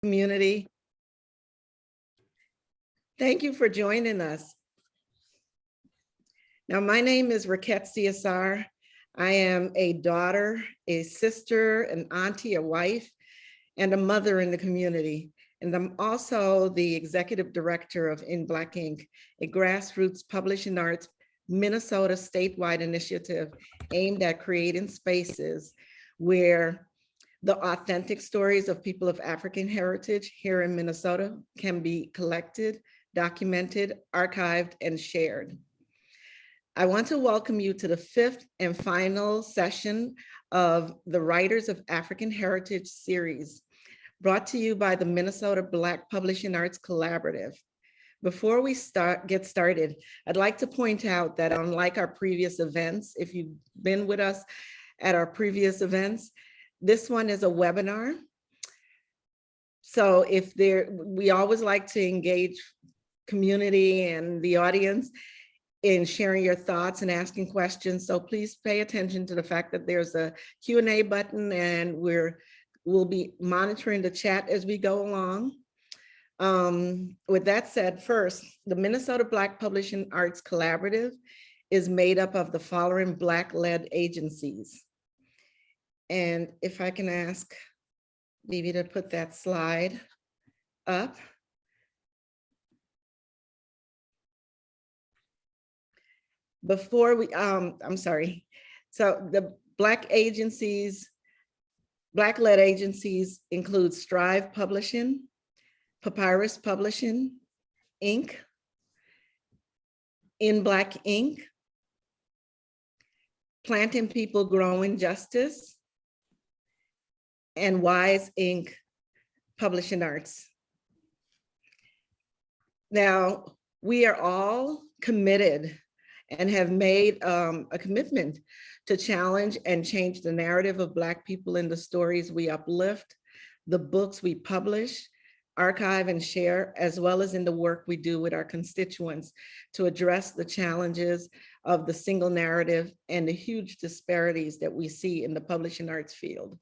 Community. Thank you for joining us. Now, my name is Raquette CSR. I am a daughter, a sister, an auntie, a wife, and a mother in the community. And I'm also the executive director of In Black Ink, a grassroots publishing arts Minnesota statewide initiative aimed at creating spaces where the authentic stories of people of African heritage here in Minnesota can be collected, documented, archived, and shared. I want to welcome you to the 5th and final session of the Writers of African Heritage series, brought to you by the Minnesota Black Publishing Arts Collaborative. Before we get started, I'd like to point out that unlike our previous events, if you've been with us at our previous events, this one is a webinar. So we always like to engage community and the audience in sharing your thoughts and asking questions. So please pay attention to the fact that there's a Q&A button, and we'll be monitoring the chat as we go along. With that said, first, the Minnesota Black Publishing Arts Collaborative is made up of the following Black-led agencies. And if I can ask Vivi to put that slide up. Before we, I'm sorry. So the Black-led agencies include Strive Publishing, Papyrus Publishing, Inc., In Black Ink., Planting People Growing Justice, and Wise Inc. Publishing Arts. Now, we are all committed and have made a commitment to challenge and change the narrative of Black people in the stories we uplift, the books we publish, archive and share, as well as in the work we do with our constituents to address the challenges of the single narrative and the huge disparities that we see in the publishing arts field.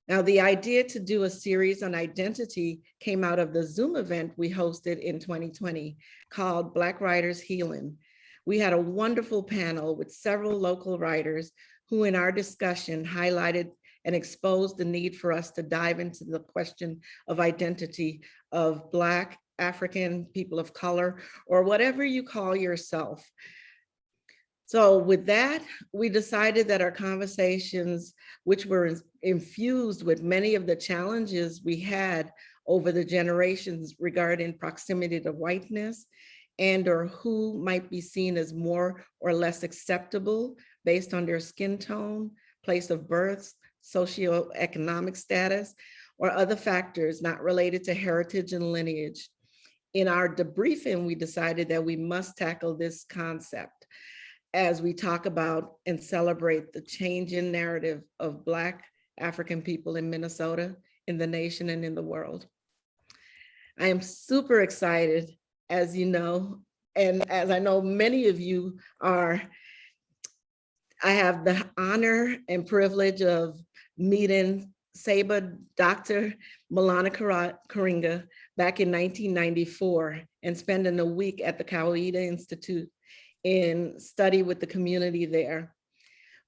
Now, the idea to do a series on identity came out of the Zoom event we hosted in 2020 called Black Writers Healing. We had a wonderful panel with several local writers who in our discussion highlighted and exposed the need for us to dive into the question of identity of Black, African, people of color, or whatever you call yourself. So with that, we decided that our conversations, which were infused with many of the challenges we had over the generations regarding proximity to whiteness and or who might be seen as more or less acceptable based on their skin tone, place of birth, socioeconomic status, or other factors not related to heritage and lineage. In our debriefing, we decided that we must tackle this concept as we talk about and celebrate the changing narrative of Black African people in Minnesota, in the nation, and in the world. I am super excited, as you know, and as I know many of you are. I have the honor and privilege of meeting Dr. Maulana Karenga back in 1994 and spending a week at the Kawaida Institute in study with the community there.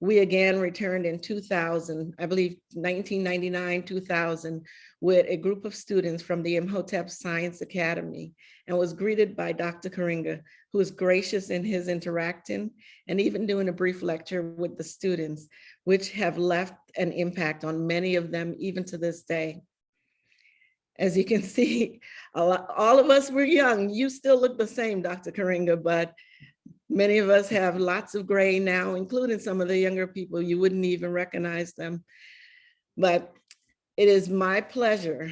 We again returned in 2000, I believe 1999, 2000, with a group of students from the Imhotep Science Academy and was greeted by Dr. Karenga, who was gracious in his interacting and even doing a brief lecture with the students, which have left an impact on many of them even to this day. As you can see, all of us were young. You still look the same, Dr. Karenga, but many of us have lots of gray now, including some of the younger people. You wouldn't even recognize them. But it is my pleasure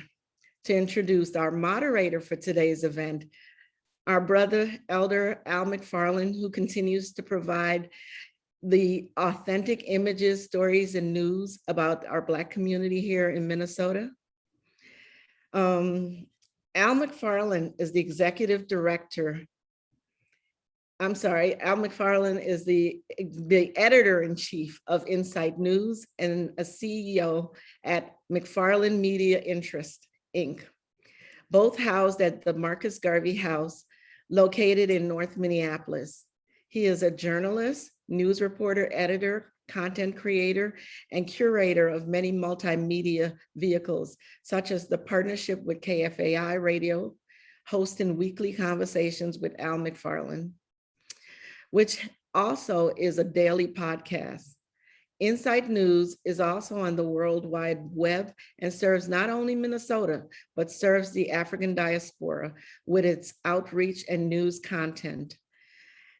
to introduce our moderator for today's event, our brother, Elder Al McFarland, who continues to provide the authentic images, stories, and news about our Black community here in Minnesota. Al McFarland is the executive director. I'm sorry, Al McFarlane is the editor-in-chief of Insight News and a CEO at McFarland Media Interest Inc., both housed at the Marcus Garvey House, located in North Minneapolis. He is a journalist, news reporter, editor, content creator, and curator of many multimedia vehicles, such as the partnership with KFAI Radio, hosting weekly conversations with Al McFarlane, which also is a daily podcast. Inside News is also on the World Wide Web and serves not only Minnesota, but serves the African diaspora with its outreach and news content.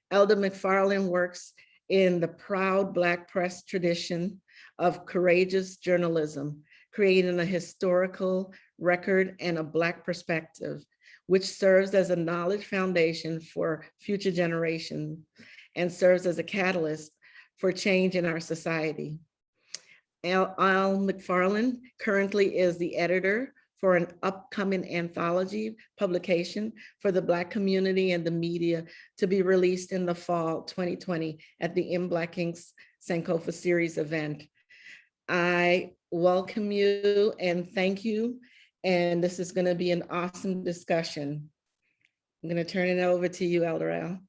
Elder McFarlane works in the proud Black press tradition of courageous journalism, creating a historical record and a Black perspective, which serves as a knowledge foundation for future generations and serves as a catalyst for change in our society. Al McFarland currently is the editor for an upcoming anthology publication for the Black community and the media to be released in the fall 2020 at the In Black Inc.'s Sankofa Series event. I welcome you and thank you. And this is gonna be an awesome discussion. I'm gonna turn it over to you, Elder Al.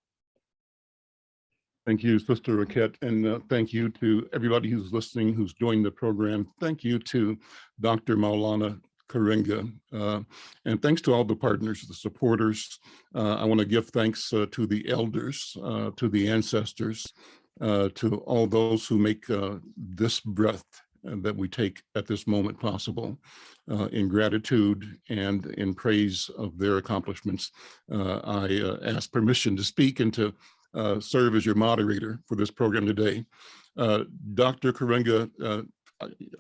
Thank you, Sister Raquette, and thank you to everybody who's listening, who's joined the program. Thank you to Dr. Maulana Karenga, and thanks to all the partners, the supporters. I want to give thanks to the elders, to the ancestors, to all those who make this breath that we take at this moment possible. In gratitude and in praise of their accomplishments, I ask permission to speak and to serve as your moderator for this program today. Dr. Karenga,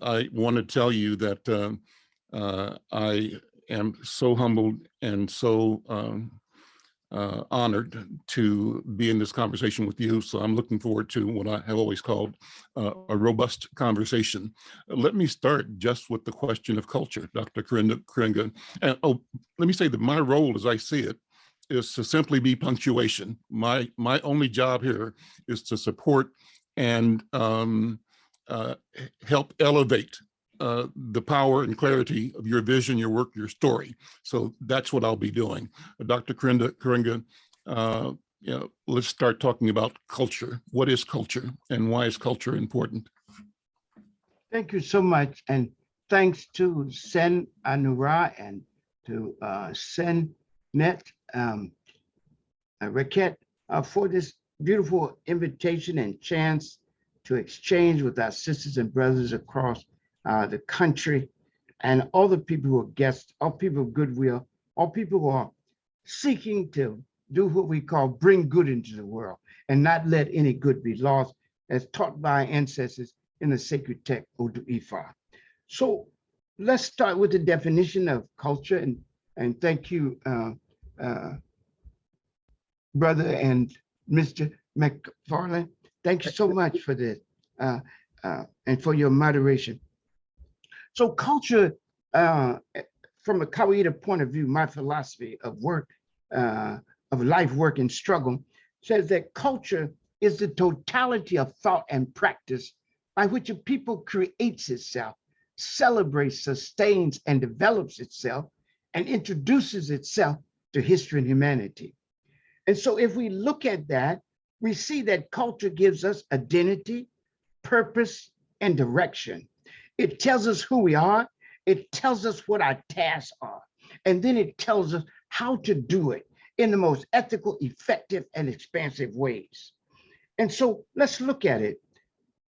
I want to tell you that I am so humbled and so honored to be in this conversation with you. So I'm looking forward to what I have always called a robust conversation. Let me start just with the question of culture, Dr. Karenga. And let me say that my role, as I see it, is to simply be punctuation. My only job here is to support and help elevate the power and clarity of your vision, your work, your story. So that's what I'll be doing. Dr. Karenga, let's start talking about culture. What is culture and why is culture important? Thank you so much. And thanks to Sen Anura and to Sen Net, Raquette, for this beautiful invitation and chance to exchange with our sisters and brothers across the country, and all the people who are guests, all people of goodwill, all people who are seeking to do what we call bring good into the world and not let any good be lost, as taught by our ancestors in the sacred text, Odu Ifa. So let's start with the definition of culture, and thank you, brother and Mr. McFarlane. Thank you so much for this and for your moderation. So culture, from a Kawaida point of view, my philosophy of work, of life, work, and struggle, says that culture is the totality of thought and practice by which a people creates itself, celebrates, sustains, and develops itself, and introduces itself to history and humanity. And so if we look at that, we see that culture gives us identity, purpose, and direction. It tells us who we are, it tells us what our tasks are, and then it tells us how to do it in the most ethical, effective, and expansive ways. And so let's look at it.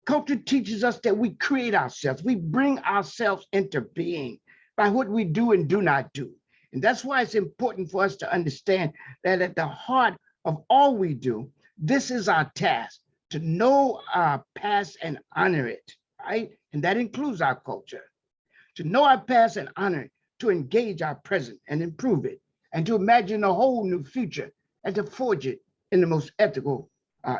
Culture teaches us that we create ourselves, we bring ourselves into being by what we do and do not do. And that's why it's important for us to understand that at the heart of all we do, this is our task, to know our past and honor it, right? And that includes our culture. To know our past and honor it, to engage our present and improve it, and to imagine a whole new future and to forge it in the most ethical,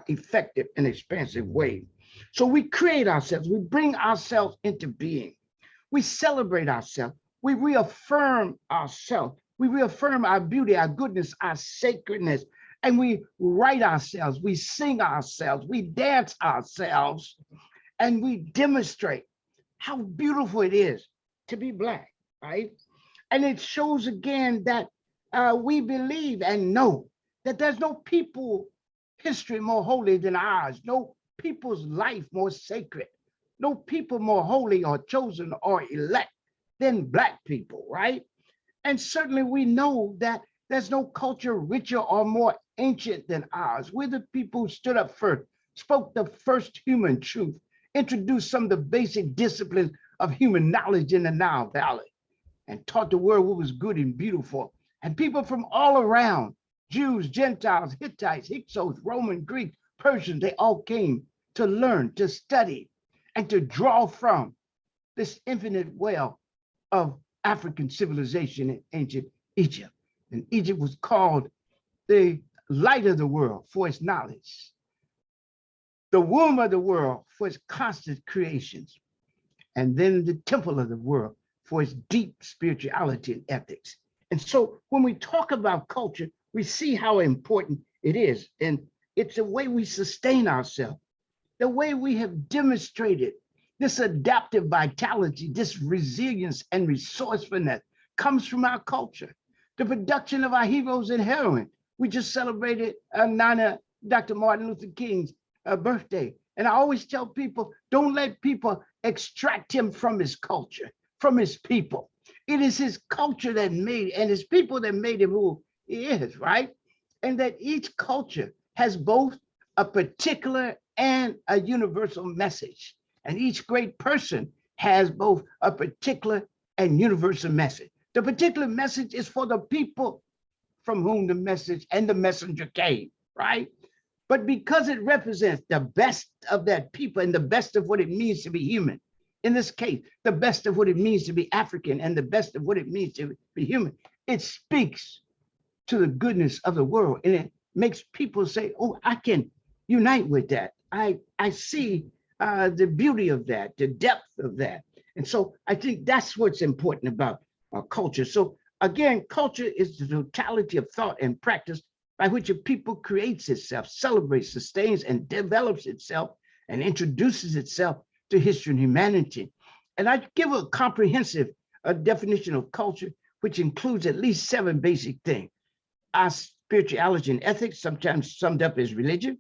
effective, and expansive way. So we create ourselves, we bring ourselves into being. We celebrate ourselves, we reaffirm ourselves, we reaffirm our beauty, our goodness, our sacredness, and we write ourselves, we sing ourselves, we dance ourselves, and we demonstrate how beautiful it is to be Black, right? And it shows again that we believe and know that there's no people history more holy than ours, no people's life more sacred, no people more holy or chosen or elect than Black people, right? And certainly we know that there's no culture richer or more ancient than ours. We're the people who stood up first, spoke the first human truth, introduced some of the basic disciplines of human knowledge in the Nile Valley, and taught the world what was good and beautiful. And people from all around, Jews, Gentiles, Hittites, Hyksos, Roman, Greeks, Persians, they all came to learn, to study, and to draw from this infinite well of African civilization in ancient Egypt. And Egypt was called the light of the world for its knowledge, the womb of the world for its constant creations, and then the temple of the world for its deep spirituality and ethics. And so when we talk about culture, we see how important it is. And it's the way we sustain ourselves, the way we have demonstrated this adaptive vitality, this resilience and resourcefulness comes from our culture. The production of our heroes and heroines. We just celebrated Dr. Martin Luther King's birthday. And I always tell people, don't let people extract him from his culture, from his people. It is his culture that made, and his people that made him who he is, right? And that each culture has both a particular and a universal message. And each great person has both a particular and universal message. The particular message is for the people from whom the message and the messenger came, right? But because it represents the best of that people and the best of what it means to be human, in this case, the best of what it means to be African and the best of what it means to be human, it speaks to the goodness of the world. And it makes people say, oh, I can unite with that. I see the beauty of that, the depth of that. And so I think that's what's important about culture. So again, culture is the totality of thought and practice by which a people creates itself, celebrates, sustains, and develops itself, and introduces itself to history and humanity. And I give a comprehensive definition of culture, which includes at least 7 basic things. Our spirituality and ethics, sometimes summed up as religion,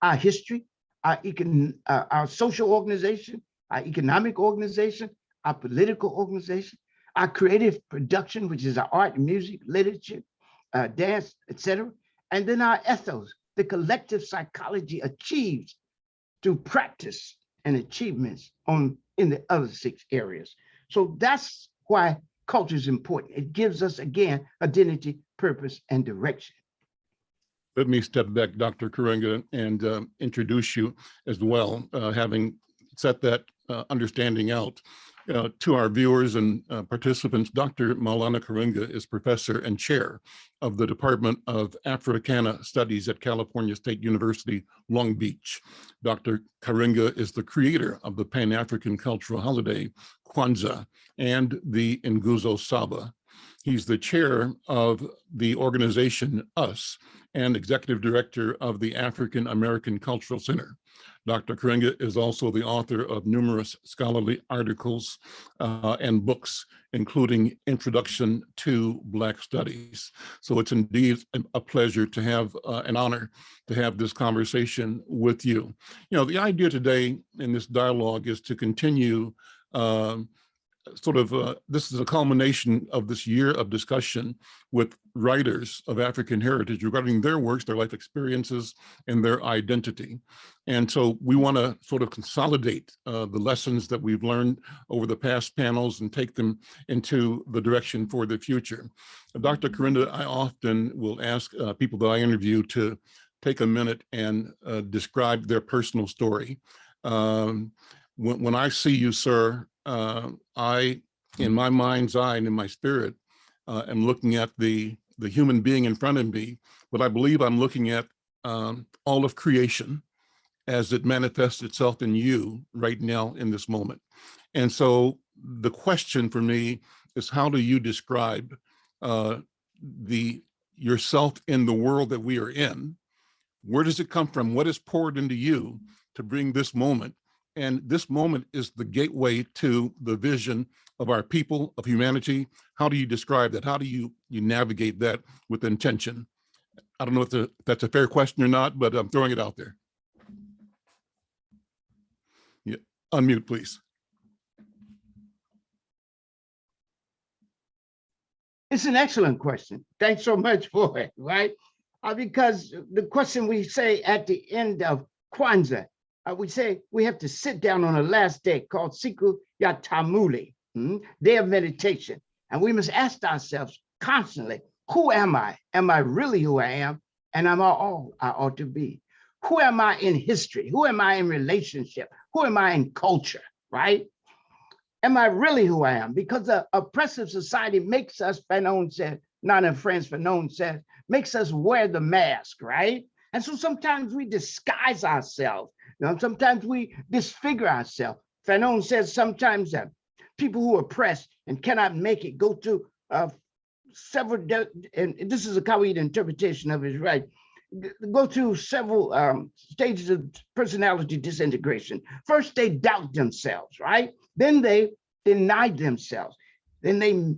our history, our social organization, our economic organization, our political organization, our creative production, which is our art, music, literature, dance, etc. And then our ethos, the collective psychology achieved through practice and achievements in the other 6 areas. So that's why culture is important. It gives us, again, identity, purpose, and direction. Let me step back, Dr. Karenga, and introduce you as well, having set that understanding out. To our viewers and participants, Dr. Maulana Karenga is professor and chair of the Department of Africana Studies at California State University, Long Beach. Dr. Karenga is the creator of the Pan-African cultural holiday, Kwanzaa, and the Nguzo Saba. He's the chair of the organization US and executive director of the African American Cultural Center. Dr. Karenga is also the author of numerous scholarly articles and books, including Introduction to Black Studies. So it's indeed a pleasure to have an honor to have this conversation with you. You know, the idea today in this dialogue is to continue this is a culmination of this year of discussion with writers of African heritage regarding their works, their life experiences, and their identity. And so we want to sort of consolidate the lessons that we've learned over the past panels and take them into the direction for the future. Dr. Karenga, I often will ask people that I interview to take a minute and describe their personal story. When I see you, sir, I, in my mind's eye and in my spirit, am looking at the human being in front of me, but I believe I'm looking at all of creation as it manifests itself in you right now in this moment. And so the question for me is, how do you describe yourself in the world that we are in? Where does it come from? What is poured into you to bring this moment? And this moment is the gateway to the vision of our people, of humanity? How do you describe that? How do you navigate that with intention? I don't know if that's a fair question or not, but I'm throwing it out there. Yeah, unmute, please. It's an excellent question. Thanks so much for it, right? Because the question we say at the end of Kwanzaa, we say we have to sit down on the last day called Siku ya Tamuli, day of meditation. And we must ask ourselves constantly, who am I? Am I really who I am? And am I all I ought to be? Who am I in history? Who am I in relationship? Who am I in culture, right? Am I really who I am? Because the oppressive society makes us, Fanon said, not in France, Fanon said, makes us wear the mask, right? And so sometimes we disguise ourselves. Sometimes we disfigure ourselves. Fanon says sometimes that people who are oppressed and cannot make it go through several, and this is a Kawhi interpretation of it, right? Go through several stages of personality disintegration. First, they doubt themselves, right? Then they deny themselves. Then they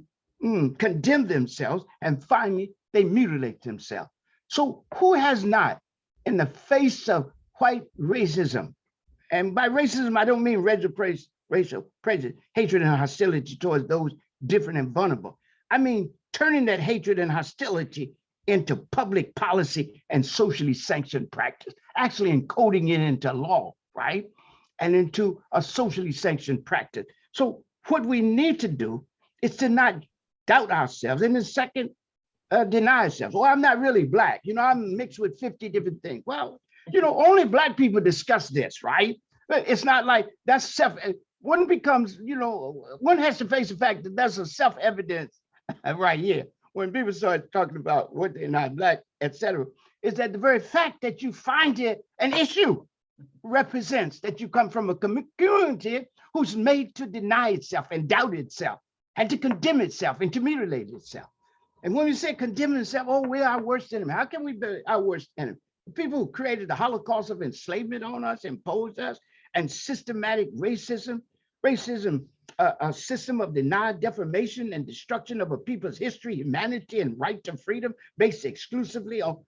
condemn themselves, and finally, they mutilate themselves. So who has not, in the face of white racism, and by racism, I don't mean racial prejudice, hatred and hostility towards those different and vulnerable. I mean, turning that hatred and hostility into public policy and socially sanctioned practice, actually encoding it into law, right? And into a socially sanctioned practice. So what we need to do is to not doubt ourselves. And the second, deny ourselves. Well, I'm not really Black. I'm mixed with 50 different things. Well, only Black people discuss this, right? It's not like that's one becomes, one has to face the fact that that's a self-evidence right here. When people start talking about what they're not Black, et cetera, is that the very fact that you find it an issue represents that you come from a community who's made to deny itself and doubt itself and to condemn itself and to mutilate itself. And when we say condemn itself, oh, we're our worst enemy. How can we be our worst enemy? The people who created the Holocaust of enslavement on us, imposed us, and systematic racism, a system of denial, defamation, and destruction of a people's history, humanity, and right to freedom based exclusively on,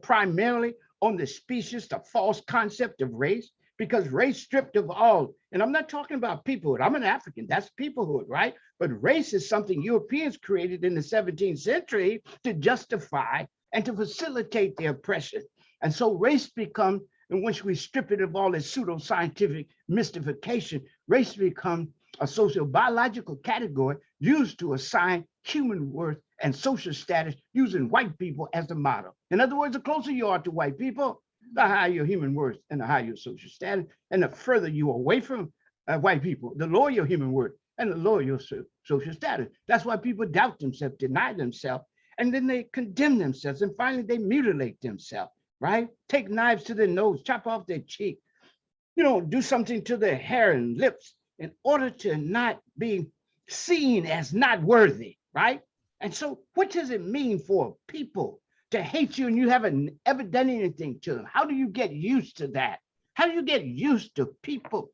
primarily on the species, the false concept of race, because race stripped of all, and I'm not talking about peoplehood, I'm an African, that's peoplehood, right? But race is something Europeans created in the 17th century to justify and to facilitate their oppression. And so race becomes, in which we strip it of all its pseudo-scientific mystification, race becomes a socio-biological category used to assign human worth and social status using white people as the model. In other words, the closer you are to white people, the higher your human worth and the higher your social status. And the further you are away from white people, the lower your human worth and the lower your social status. That's why people doubt themselves, deny themselves, and then they condemn themselves. And finally, they mutilate themselves, right? Take knives to their nose, chop off their cheek, do something to their hair and lips in order to not be seen as not worthy, right? And so what does it mean for people to hate you and you haven't ever done anything to them? How do you get used to that? How do you get used to people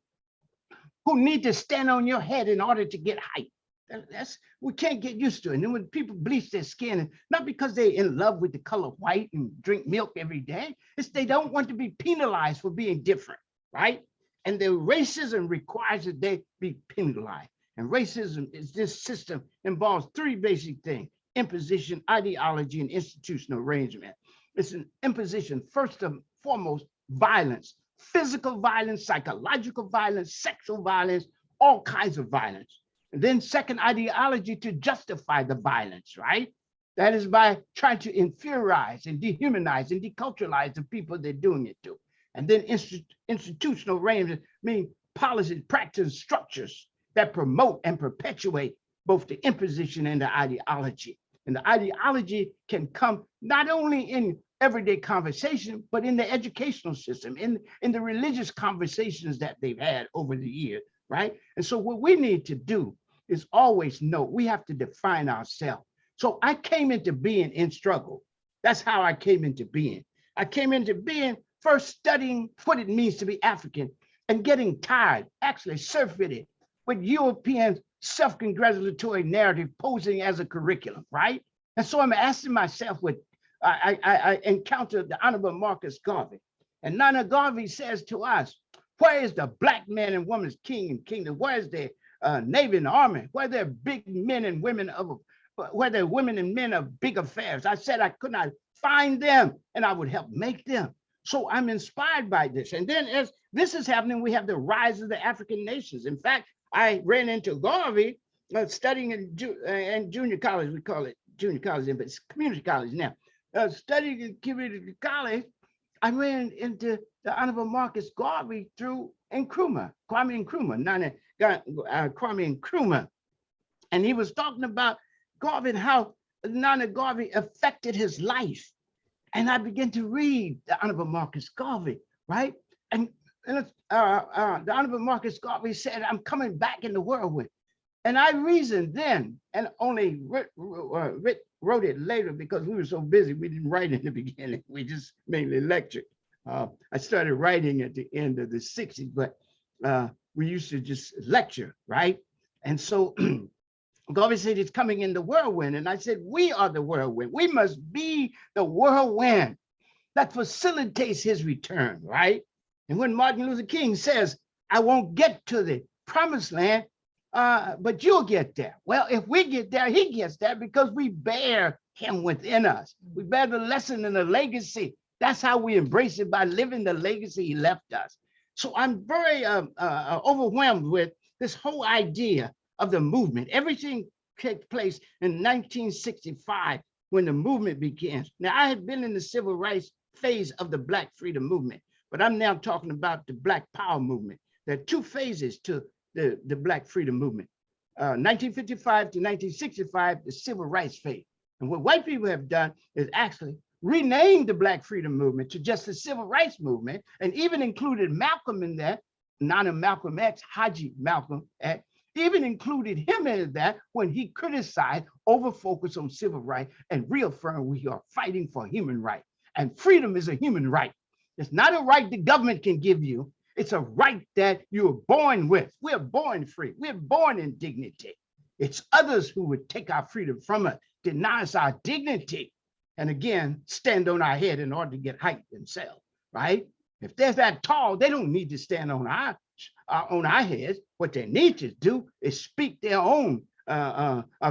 who need to stand on your head in order to get height? We can't get used to it. And then when people bleach their skin, not because they're in love with the color white and drink milk every day, it's they don't want to be penalized for being different, right? And the racism requires that they be penalized. And racism is this system involves three basic things: imposition, ideology, and institutional arrangement. It's an imposition, first and foremost, violence, physical violence, psychological violence, sexual violence, all kinds of violence. And then second, ideology, to justify the violence, right? That is by trying to inferiorize and dehumanize and deculturalize the people they're doing it to. And then institutional arrangement, meaning policies, practices, structures that promote and perpetuate both the imposition and the ideology. And the ideology can come not only in everyday conversation, but in the educational system, in the religious conversations that they've had over the years, right? And so what we need to do is always know we have to define ourselves. So I came into being in struggle. That's how I came into being. I came into being first studying what it means to be African and getting tired, actually surfeited with European self-congratulatory narrative posing as a curriculum, right? And so I'm asking myself, I encountered the Honorable Marcus Garvey. And Nana Garvey says to us, where is the black man and woman's king and kingdom? Where is the Navy and Army? Where are there big men and women of, where there women and men of big affairs? I said I could not find them and I would help make them. So I'm inspired by this. And then as this is happening, we have the rise of the African nations. In fact, I ran into Garvey studying in junior college, we call it junior college, but it's community college now. Studying in community college, I ran into the Honorable Marcus Garvey through Kwame Nkrumah, Kwame Nkrumah. And he was talking about Garvey and how Nana Garvey affected his life. And I began to read the Honorable Marcus Garvey, right? And the Honorable Marcus Garvey said, I'm coming back in the whirlwind. And I reasoned then, and only wrote it later because we were so busy, we didn't write in the beginning, we just mainly lectured. I started writing at the end of the 60s, but we used to just lecture, right? And so Garvey said it's coming in the whirlwind. And I said, we are the whirlwind. We must be the whirlwind that facilitates his return, right? And when Martin Luther King says, I won't get to the promised land, but you'll get there. Well, if we get there, he gets there because we bear him within us. We bear the lesson and the legacy. That's how we embrace it, by living the legacy he left us. So I'm very overwhelmed with this whole idea of the movement. Everything takes place in 1965 when the movement begins. Now, I had been in the civil rights phase of the Black freedom movement, but I'm now talking about the Black power movement. There are two phases to the Black freedom movement. 1955 to 1965, the civil rights phase. And what white people have done is actually renamed the Black freedom movement to just the civil rights movement, and even included Malcolm in that, not a Malcolm X, Haji Malcolm X, even included him in that when he criticized over-focus on civil rights and reaffirmed we are fighting for human rights. And freedom is a human right. It's not a right the government can give you. It's a right that you're born with. We're born free. We're born in dignity. It's others who would take our freedom from us, deny us our dignity, and again, stand on our head in order to get height themselves, right? If they're that tall, they don't need to stand on our heads. What they need to do is speak their own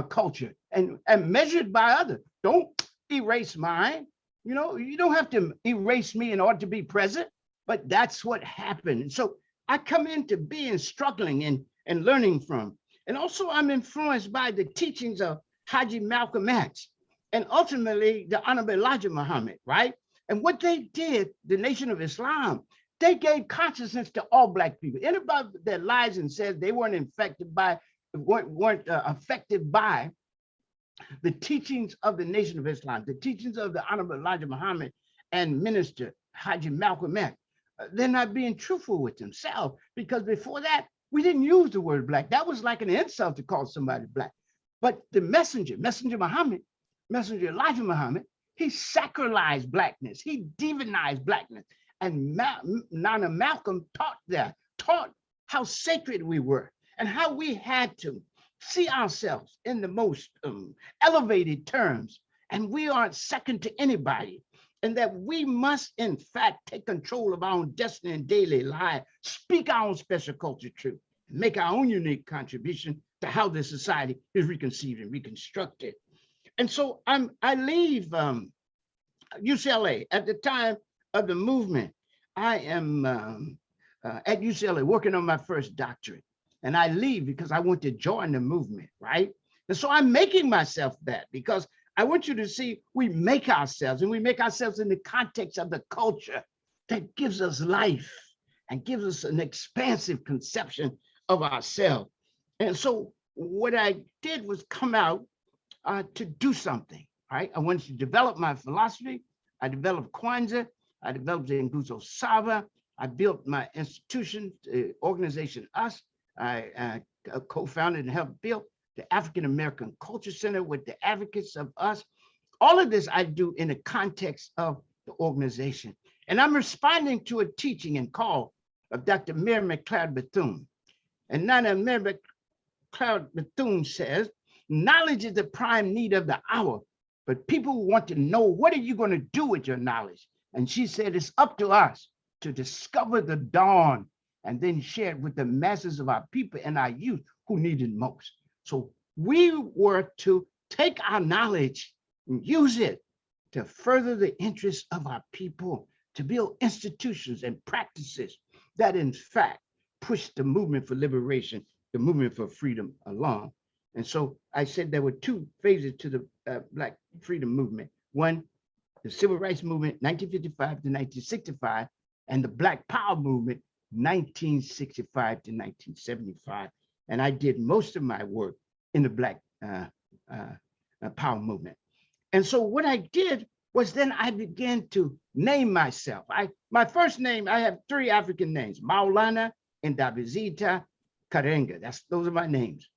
culture and measured by others. Don't erase mine. You know, you don't have to erase me in order to be present, but that's what happened. And so I come into being struggling and learning from. And also I'm influenced by the teachings of Haji Malcolm X and ultimately the Honorable Elijah Muhammad, right? And what they did, the Nation of Islam, they gave consciousness to all Black people. Anybody that lies and says they weren't affected by the teachings of the Nation of Islam, the teachings of the Honorable Elijah Muhammad and Minister Haji Malcolm X, they're not being truthful with themselves, because before that, we didn't use the word Black. That was like an insult to call somebody Black. But the messenger Muhammad, Messenger Elijah Muhammad, he sacralized Blackness, he demonized Blackness. And Nana Malcolm taught how sacred we were and how we had to see ourselves in the most elevated terms. And we aren't second to anybody. And that we must, in fact, take control of our own destiny and daily life, speak our own special culture truth, and make our own unique contribution to how this society is reconceived and reconstructed. And so I leave UCLA at the time of the movement. I am at UCLA working on my first doctorate, and I leave because I want to join the movement, right? And so I'm making myself that, because I want you to see we make ourselves, and we make ourselves in the context of the culture that gives us life and gives us an expansive conception of ourselves. And so what I did was come out to do something, right? I wanted to develop my philosophy. I developed Kwanzaa. I developed the Nguzo Saba. I built my institution, the organization US. I co-founded and helped build the African American Culture Center with the advocates of us. All of this I do in the context of the organization. And I'm responding to a teaching and call of Dr. Mary McLeod Bethune. And Nana Mary Claude Bethune says, knowledge is the prime need of the hour, but people want to know, what are you going to do with your knowledge? And she said, it's up to us to discover the dawn and then share it with the masses of our people and our youth who need it most. So we were to take our knowledge and use it to further the interests of our people, to build institutions and practices that in fact push the movement for liberation, the movement for freedom along. And so I said there were two phases to the Black freedom movement. One, the Civil Rights Movement, 1955 to 1965, and the Black Power Movement, 1965 to 1975. And I did most of my work in the Black Power Movement. And so what I did was then I began to name myself. My first name, I have three African names, Maulana and Dabizita Karenga. Those are my names.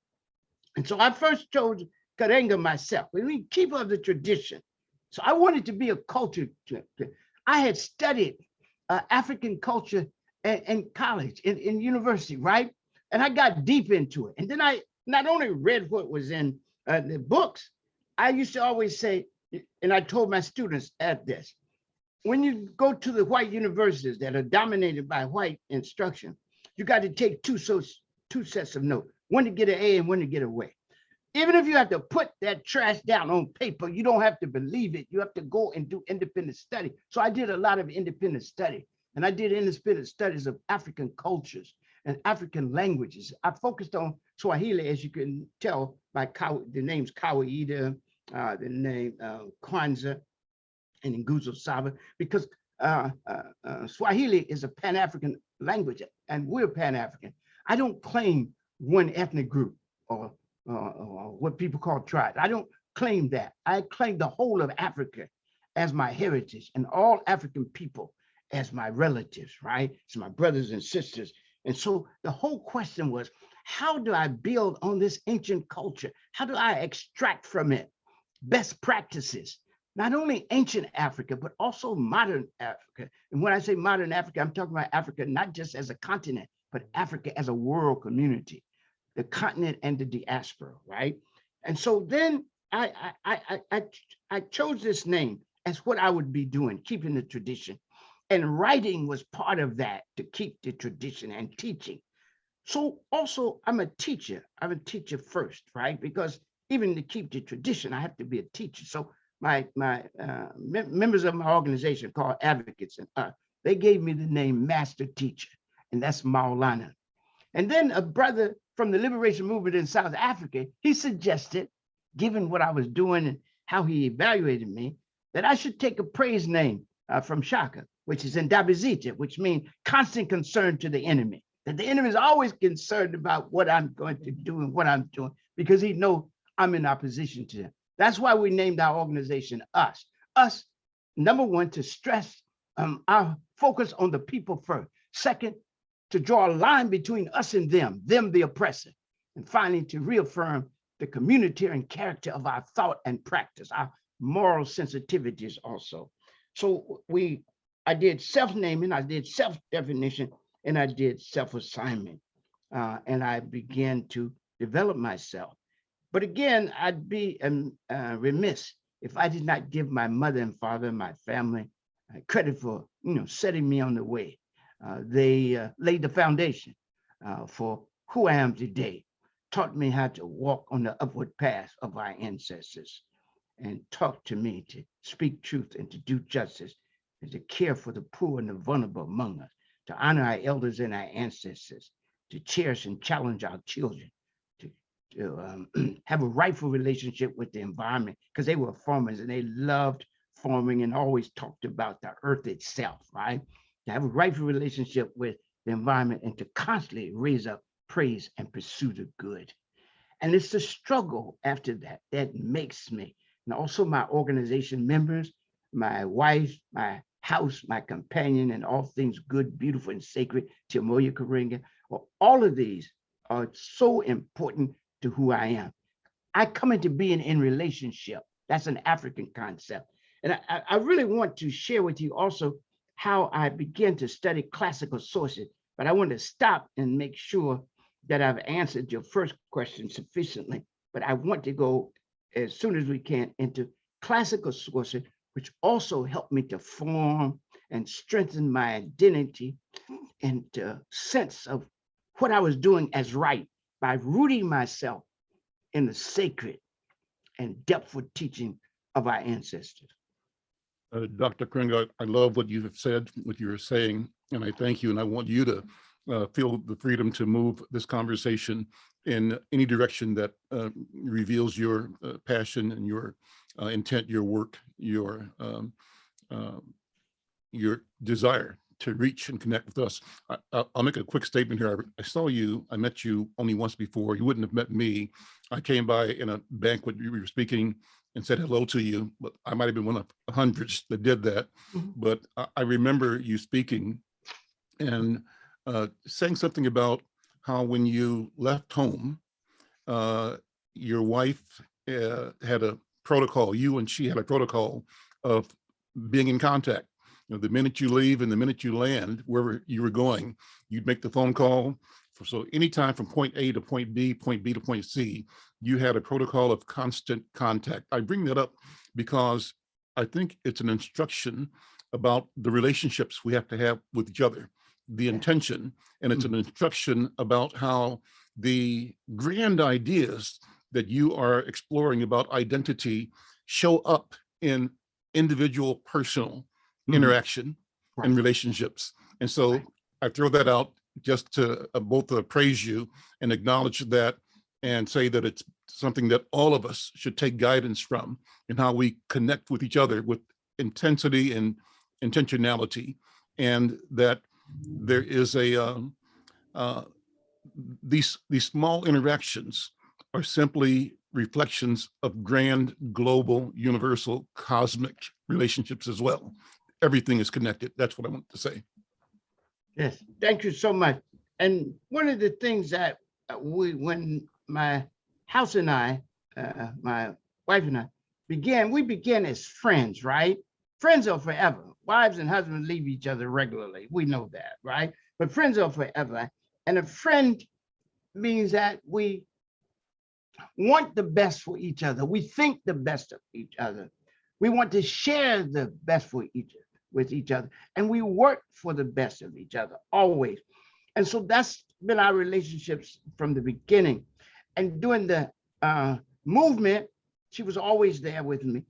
And so I first chose Karenga myself. We keep up the tradition. So I wanted to be a culture. I had studied African culture in college, in university, right? And I got deep into it. And then I not only read what was in the books, I used to always say, and I told my students at this, when you go to the white universities that are dominated by white instruction, you got to take two sets of notes, one to get an A and one to get away. Even if you have to put that trash down on paper, you don't have to believe it. You have to go and do independent study. So I did a lot of independent study, and I did independent studies of African cultures and African languages. I focused on Swahili, as you can tell by the names Kawaida, the name Kwanzaa, and Nguzo Saba, because Swahili is a Pan-African language, and we're Pan-African. I don't claim one ethnic group or what people call tribes. I don't claim that. I claim the whole of Africa as my heritage and all African people as my relatives, right? As my brothers and sisters. And so the whole question was, how do I build on this ancient culture? How do I extract from it best practices? Not only ancient Africa, but also modern Africa. And when I say modern Africa, I'm talking about Africa not just as a continent, but Africa as a world community, the continent and the diaspora, right? And so then I chose this name as what I would be doing, keeping the tradition. And writing was part of that, to keep the tradition and teaching. So also I'm a teacher. I'm a teacher first, right? Because even to keep the tradition, I have to be a teacher. So my members of my organization called Advocates, and they gave me the name Master Teacher, and that's Maulana. And then a brother from the liberation movement in South Africa, he suggested, given what I was doing and how he evaluated me, that I should take a praise name from Shaka, which is in Dabizita, which means constant concern to the enemy. That the enemy is always concerned about what I'm going to do and what I'm doing, because he knows I'm in opposition to him. That's why we named our organization Us. Us, number one, to stress our focus on the people first. Second, to draw a line between us and them the oppressor. And finally, to reaffirm the communitarian character of our thought and practice, our moral sensitivities also. So I did self-naming, I did self-definition, and I did self-assignment. And I began to develop myself. But again, I'd be remiss if I did not give my mother and father, my family, credit for setting me on the way. They laid the foundation for who I am today, taught me how to walk on the upward path of our ancestors, and taught to me to speak truth and to do justice, and to care for the poor and the vulnerable among us, to honor our elders and our ancestors, to cherish and challenge our children, to have a rightful relationship with the environment, because they were farmers and they loved farming and always talked about the earth itself, right? To have a rightful relationship with the environment and to constantly raise up praise and pursue the good. And it's the struggle after that makes me, and also my organization members, my wife, my house, my companion, and all things good, beautiful, and sacred, Moulana Karenga. Well, all of these are so important to who I am. I come into being in relationship. That's an African concept. And I really want to share with you also how I began to study classical sources, but I want to stop and make sure that I've answered your first question sufficiently, but I want to go as soon as we can into classical sources, which also helped me to form and strengthen my identity and sense of what I was doing as right by rooting myself in the sacred and depthful teaching of our ancestors. Dr. Kringle, I love what you have said, what you were saying, and I thank you. And I want you to feel the freedom to move this conversation in any direction that reveals your passion and your intent, your work, your desire to reach and connect with us. I'll make a quick statement here. I met you only once before. You wouldn't have met me. I came by in a banquet, you were speaking and said hello to you, but I might've been one of hundreds that did that. Mm-hmm. But I remember you speaking and saying something about how when you left home, your wife had a protocol, you and she had a protocol of being in contact. You know, the minute you leave and the minute you land, wherever you were going, you'd make the phone call. So anytime from point A to point B to point C, you had a protocol of constant contact. I bring that up because I think it's an instruction about the relationships we have to have with each other, the intention, and it's an instruction about how the grand ideas that you are exploring about identity show up in individual personal interaction and relationships. And so I throw that out just to both praise you and acknowledge that and say that it's something that all of us should take guidance from in how we connect with each other with intensity and intentionality, and that there is these small interactions are simply reflections of grand, global, universal, cosmic relationships as well. Everything is connected. That's what I want to say. Yes, thank you so much. And one of the things that when my house and I, my wife and I we began as friends, right? Friends are forever. Wives and husbands leave each other regularly. We know that, right? But friends are forever. And a friend means that we want the best for each other. We think the best of each other. We want to share the best with each other. And we work for the best of each other, always. And so that's been our relationships from the beginning. And during the movement, she was always there with me.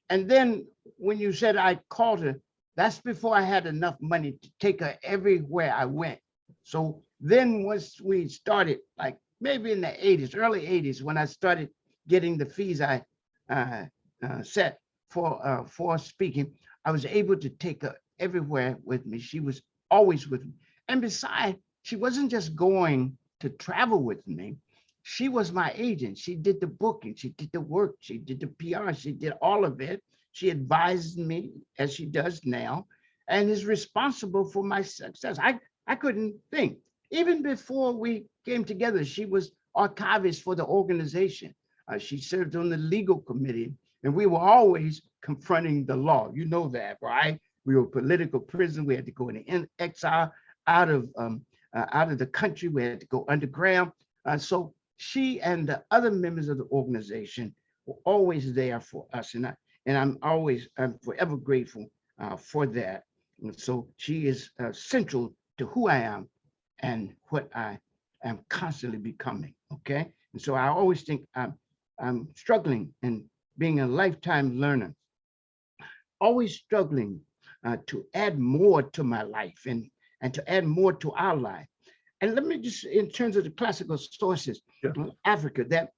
And then when you said I called her, that's before I had enough money to take her everywhere I went. So then once we started, like maybe in the 80s, early 80s, when I started getting the fees I set for speaking, I was able to take her everywhere with me. She was always with me. And besides, she wasn't just going to travel with me. She was my agent. She did the booking, she did the work, she did the PR, she did all of it. She advised me as she does now and is responsible for my success. I couldn't think. Even before we came together, she was archivist for the organization. She served on the legal committee, and we were always confronting the law. You know that, right? We were political prison. We had to go into exile out of the country. We had to go underground. So she and the other members of the organization were always there for us, and I'm forever grateful for that. And so she is central to who I am and what I am constantly becoming. Okay, and so I always think I'm struggling and being a lifetime learner, always struggling to add more to my life and to add more to our life. And let me just, in terms of the classical sources, Africa, that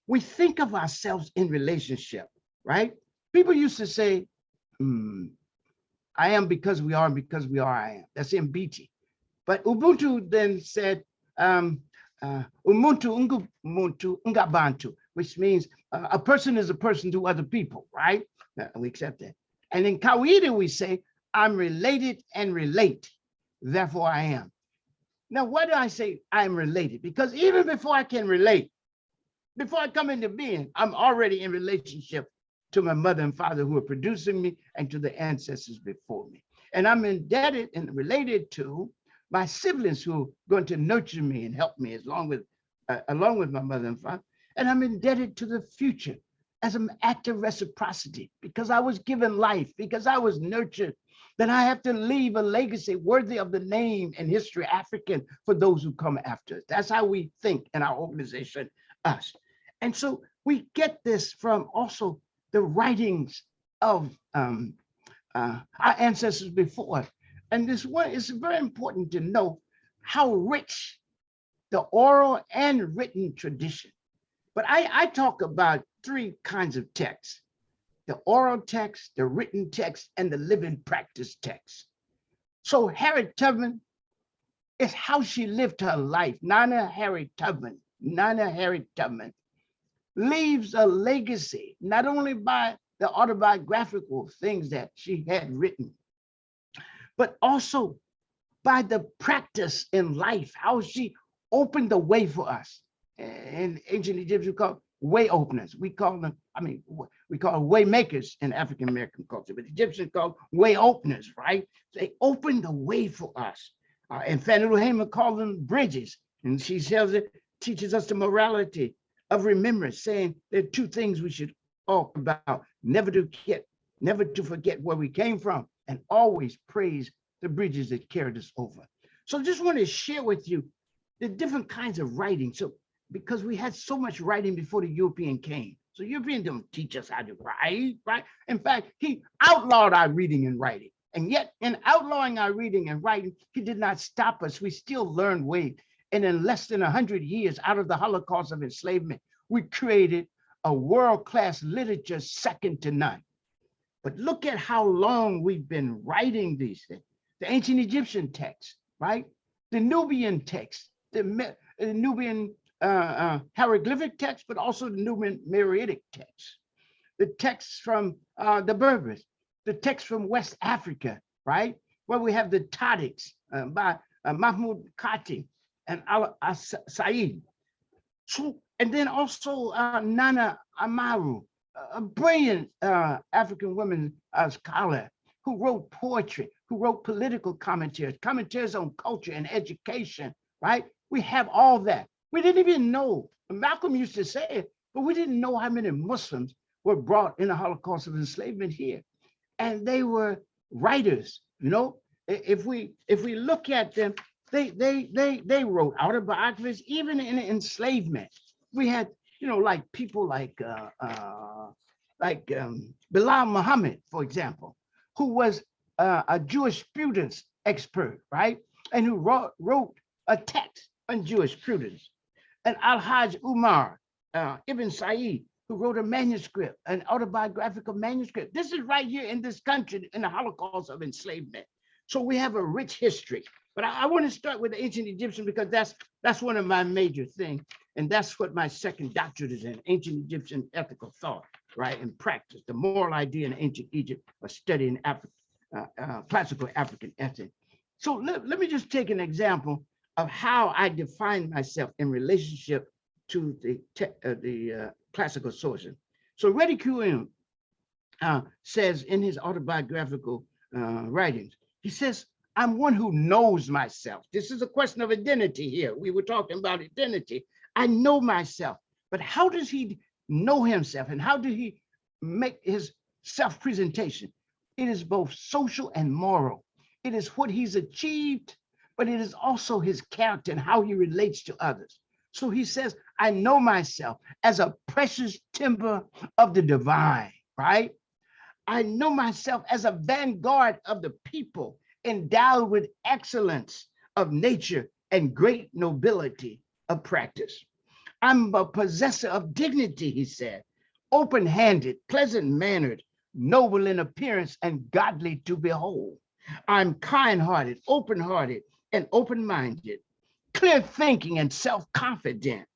we think of ourselves in relationship, right? People used to say, I am because we are, and because we are, I am. That's in Mbiti. But Ubuntu then said, Umuntu Ngabantu, which means a person is a person to other people, right? We accept that. And in Kawaida, we say, I'm related and relate, therefore I am. Now, why do I say I'm related? Because even before I can relate, before I come into being, I'm already in relationship to my mother and father who are producing me and to the ancestors before me. And I'm indebted and related to my siblings who are going to nurture me and help me along with my mother and father. And I'm indebted to the future as an act of reciprocity, because I was given life, because I was nurtured, then I have to leave a legacy worthy of the name and history African for those who come after us. That's how we think in our organization, us. And so we get this from also the writings of our ancestors before us. And this one is very important to know how rich the oral and written tradition. But I talk about three kinds of texts: the oral text, the written text, and the living practice text. So Harriet Tubman is how she lived her life. Nana Harriet Tubman leaves a legacy, not only by the autobiographical things that she had written, but also by the practice in life, how she opened the way for us. In ancient Egypt, we call way openers. We call them, we call way makers in African American culture, but Egyptians call way openers, right? They opened the way for us. And Fanny Lou Hamer called them bridges. And she tells it, teaches us the morality of remembrance, saying there are two things we should talk about: never to forget where we came from, and always praise the bridges that carried us over. So I just want to share with you the different kinds of writing. So because we had so much writing before the European came. So Europeans don't teach us how to write, right? In fact, he outlawed our reading and writing. And yet in outlawing our reading and writing, he did not stop us. We still learned ways. And in less than 100 years out of the Holocaust of enslavement, we created a world-class literature second to none. But look at how long we've been writing these things. The ancient Egyptian text, right? The Nubian text, the Nubian hieroglyphic text, but also the Nubian Meroitic text, the texts from the Berbers, the text from West Africa, right? Where we have the Tadics by Mahmoud Khati and Al-Said. So, and then also Nana Amaru, a brilliant African woman scholar who wrote poetry, who wrote political commentaries on culture and education, right? We have all that. We didn't even know, Malcolm used to say it, but we didn't know how many Muslims were brought in the Holocaust of enslavement here. And they were writers, you know? If we look at them, they wrote autobiographies, even in enslavement. We had, you know, like people like Bilal Muhammad, for example, who was a jurisprudence expert, right? And who wrote a text on jurisprudence. And Al-Hajj Umar Ibn Said, who wrote a manuscript, an autobiographical manuscript. This is right here in this country in the Holocaust of enslavement. So we have a rich history. But I want to start with the ancient Egyptian because that's one of my major things. And that's what my second doctorate is in, ancient Egyptian ethical thought, right? And practice, the moral idea in ancient Egypt, a study in classical African ethics. So let me just take an example of how I define myself in relationship to the classical sources. So Reddy Kuhn says in his autobiographical writings, he says, I'm one who knows myself. This is a question of identity here. We were talking about identity. I know myself, but how does he know himself and how did he make his self-presentation? It is both social and moral. It is what he's achieved, but it is also his character and how he relates to others. So he says, I know myself as a precious timber of the divine, right? I know myself as a vanguard of the people, endowed with excellence of nature and great nobility of practice. I'm a possessor of dignity, he said, open-handed, pleasant-mannered, noble in appearance and godly to behold. I'm kind-hearted, open-hearted, and open-minded, clear-thinking and self-confident.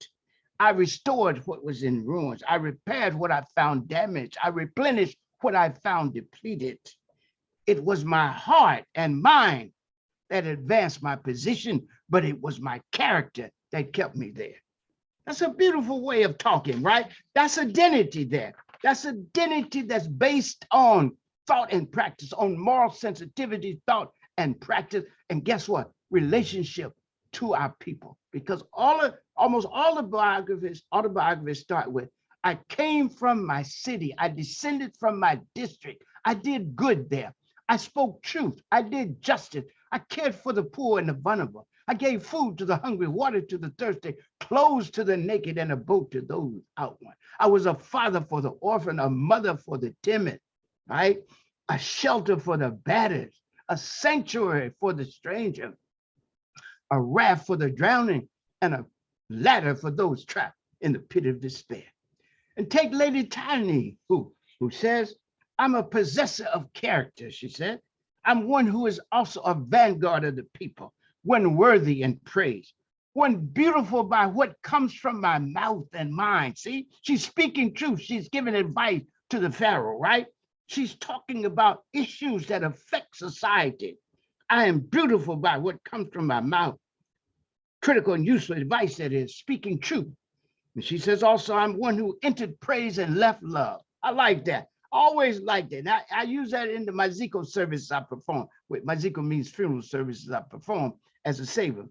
I restored what was in ruins. I repaired what I found damaged. I replenished what I found depleted. It was my heart and mind that advanced my position, but it was my character that kept me there. That's a beautiful way of talking, right? That's identity there. That's identity that's based on thought and practice, on moral sensitivity, thought and practice. And guess what? relationship to our people, because almost all the autobiographies start with, I came from my city, I descended from my district, I did good there, I spoke truth, I did justice, I cared for the poor and the vulnerable, I gave food to the hungry, water to the thirsty, clothes to the naked, and a boat to those out one. I was a father for the orphan, a mother for the timid, right? A shelter for the battered, a sanctuary for the stranger, a raft for the drowning, and a ladder for those trapped in the pit of despair. And take Lady Tany, who says, I'm a possessor of character, she said. I'm one who is also a vanguard of the people, one worthy in praise, one beautiful by what comes from my mouth and mind. See, she's speaking truth. She's giving advice to the Pharaoh, right? She's talking about issues that affect society. I am beautiful by what comes from my mouth. Critical and useful advice, that is, speaking truth. And she says also, I'm one who entered praise and left love. I like that. Always liked it. I use that in the Maziko services I perform. Maziko means funeral services I perform as a saver.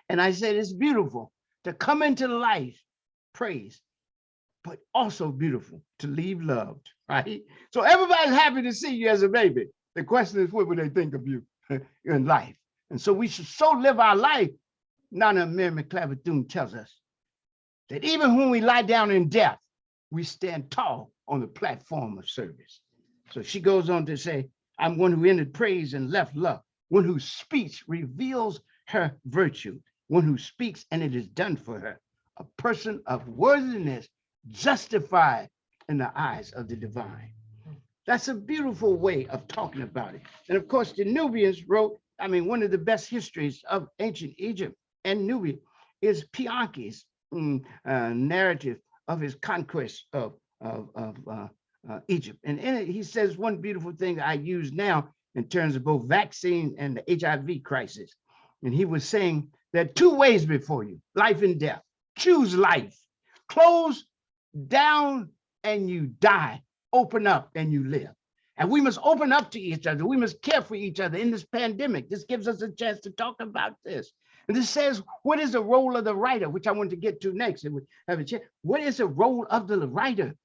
And I said, it's beautiful to come into life, praise, but also beautiful to leave loved, right? So everybody's happy to see you as a baby. The question is, what would they think of you in life? And so we should so live our life. Nana Mary McClavertune tells us that even when we lie down in death, we stand tall on the platform of service. So she goes on to say, I'm one who entered praise and left love, one whose speech reveals her virtue, one who speaks and it is done for her, a person of worthiness, justified in the eyes of the divine. That's a beautiful way of talking about it. And of course, the Nubians wrote, one of the best histories of ancient Egypt and Nubia is Pianki's narrative of his conquest of Egypt. And in it, he says one beautiful thing that I use now in terms of both vaccine and the HIV crisis. And he was saying there are two ways before you, life and death. Choose life. Close down and you die. Open up and you live. And we must open up to each other. We must care for each other in this pandemic. This gives us a chance to talk about this. And this says, what is the role of the writer, which I want to get to next. And we have a chance. What is the role of the writer?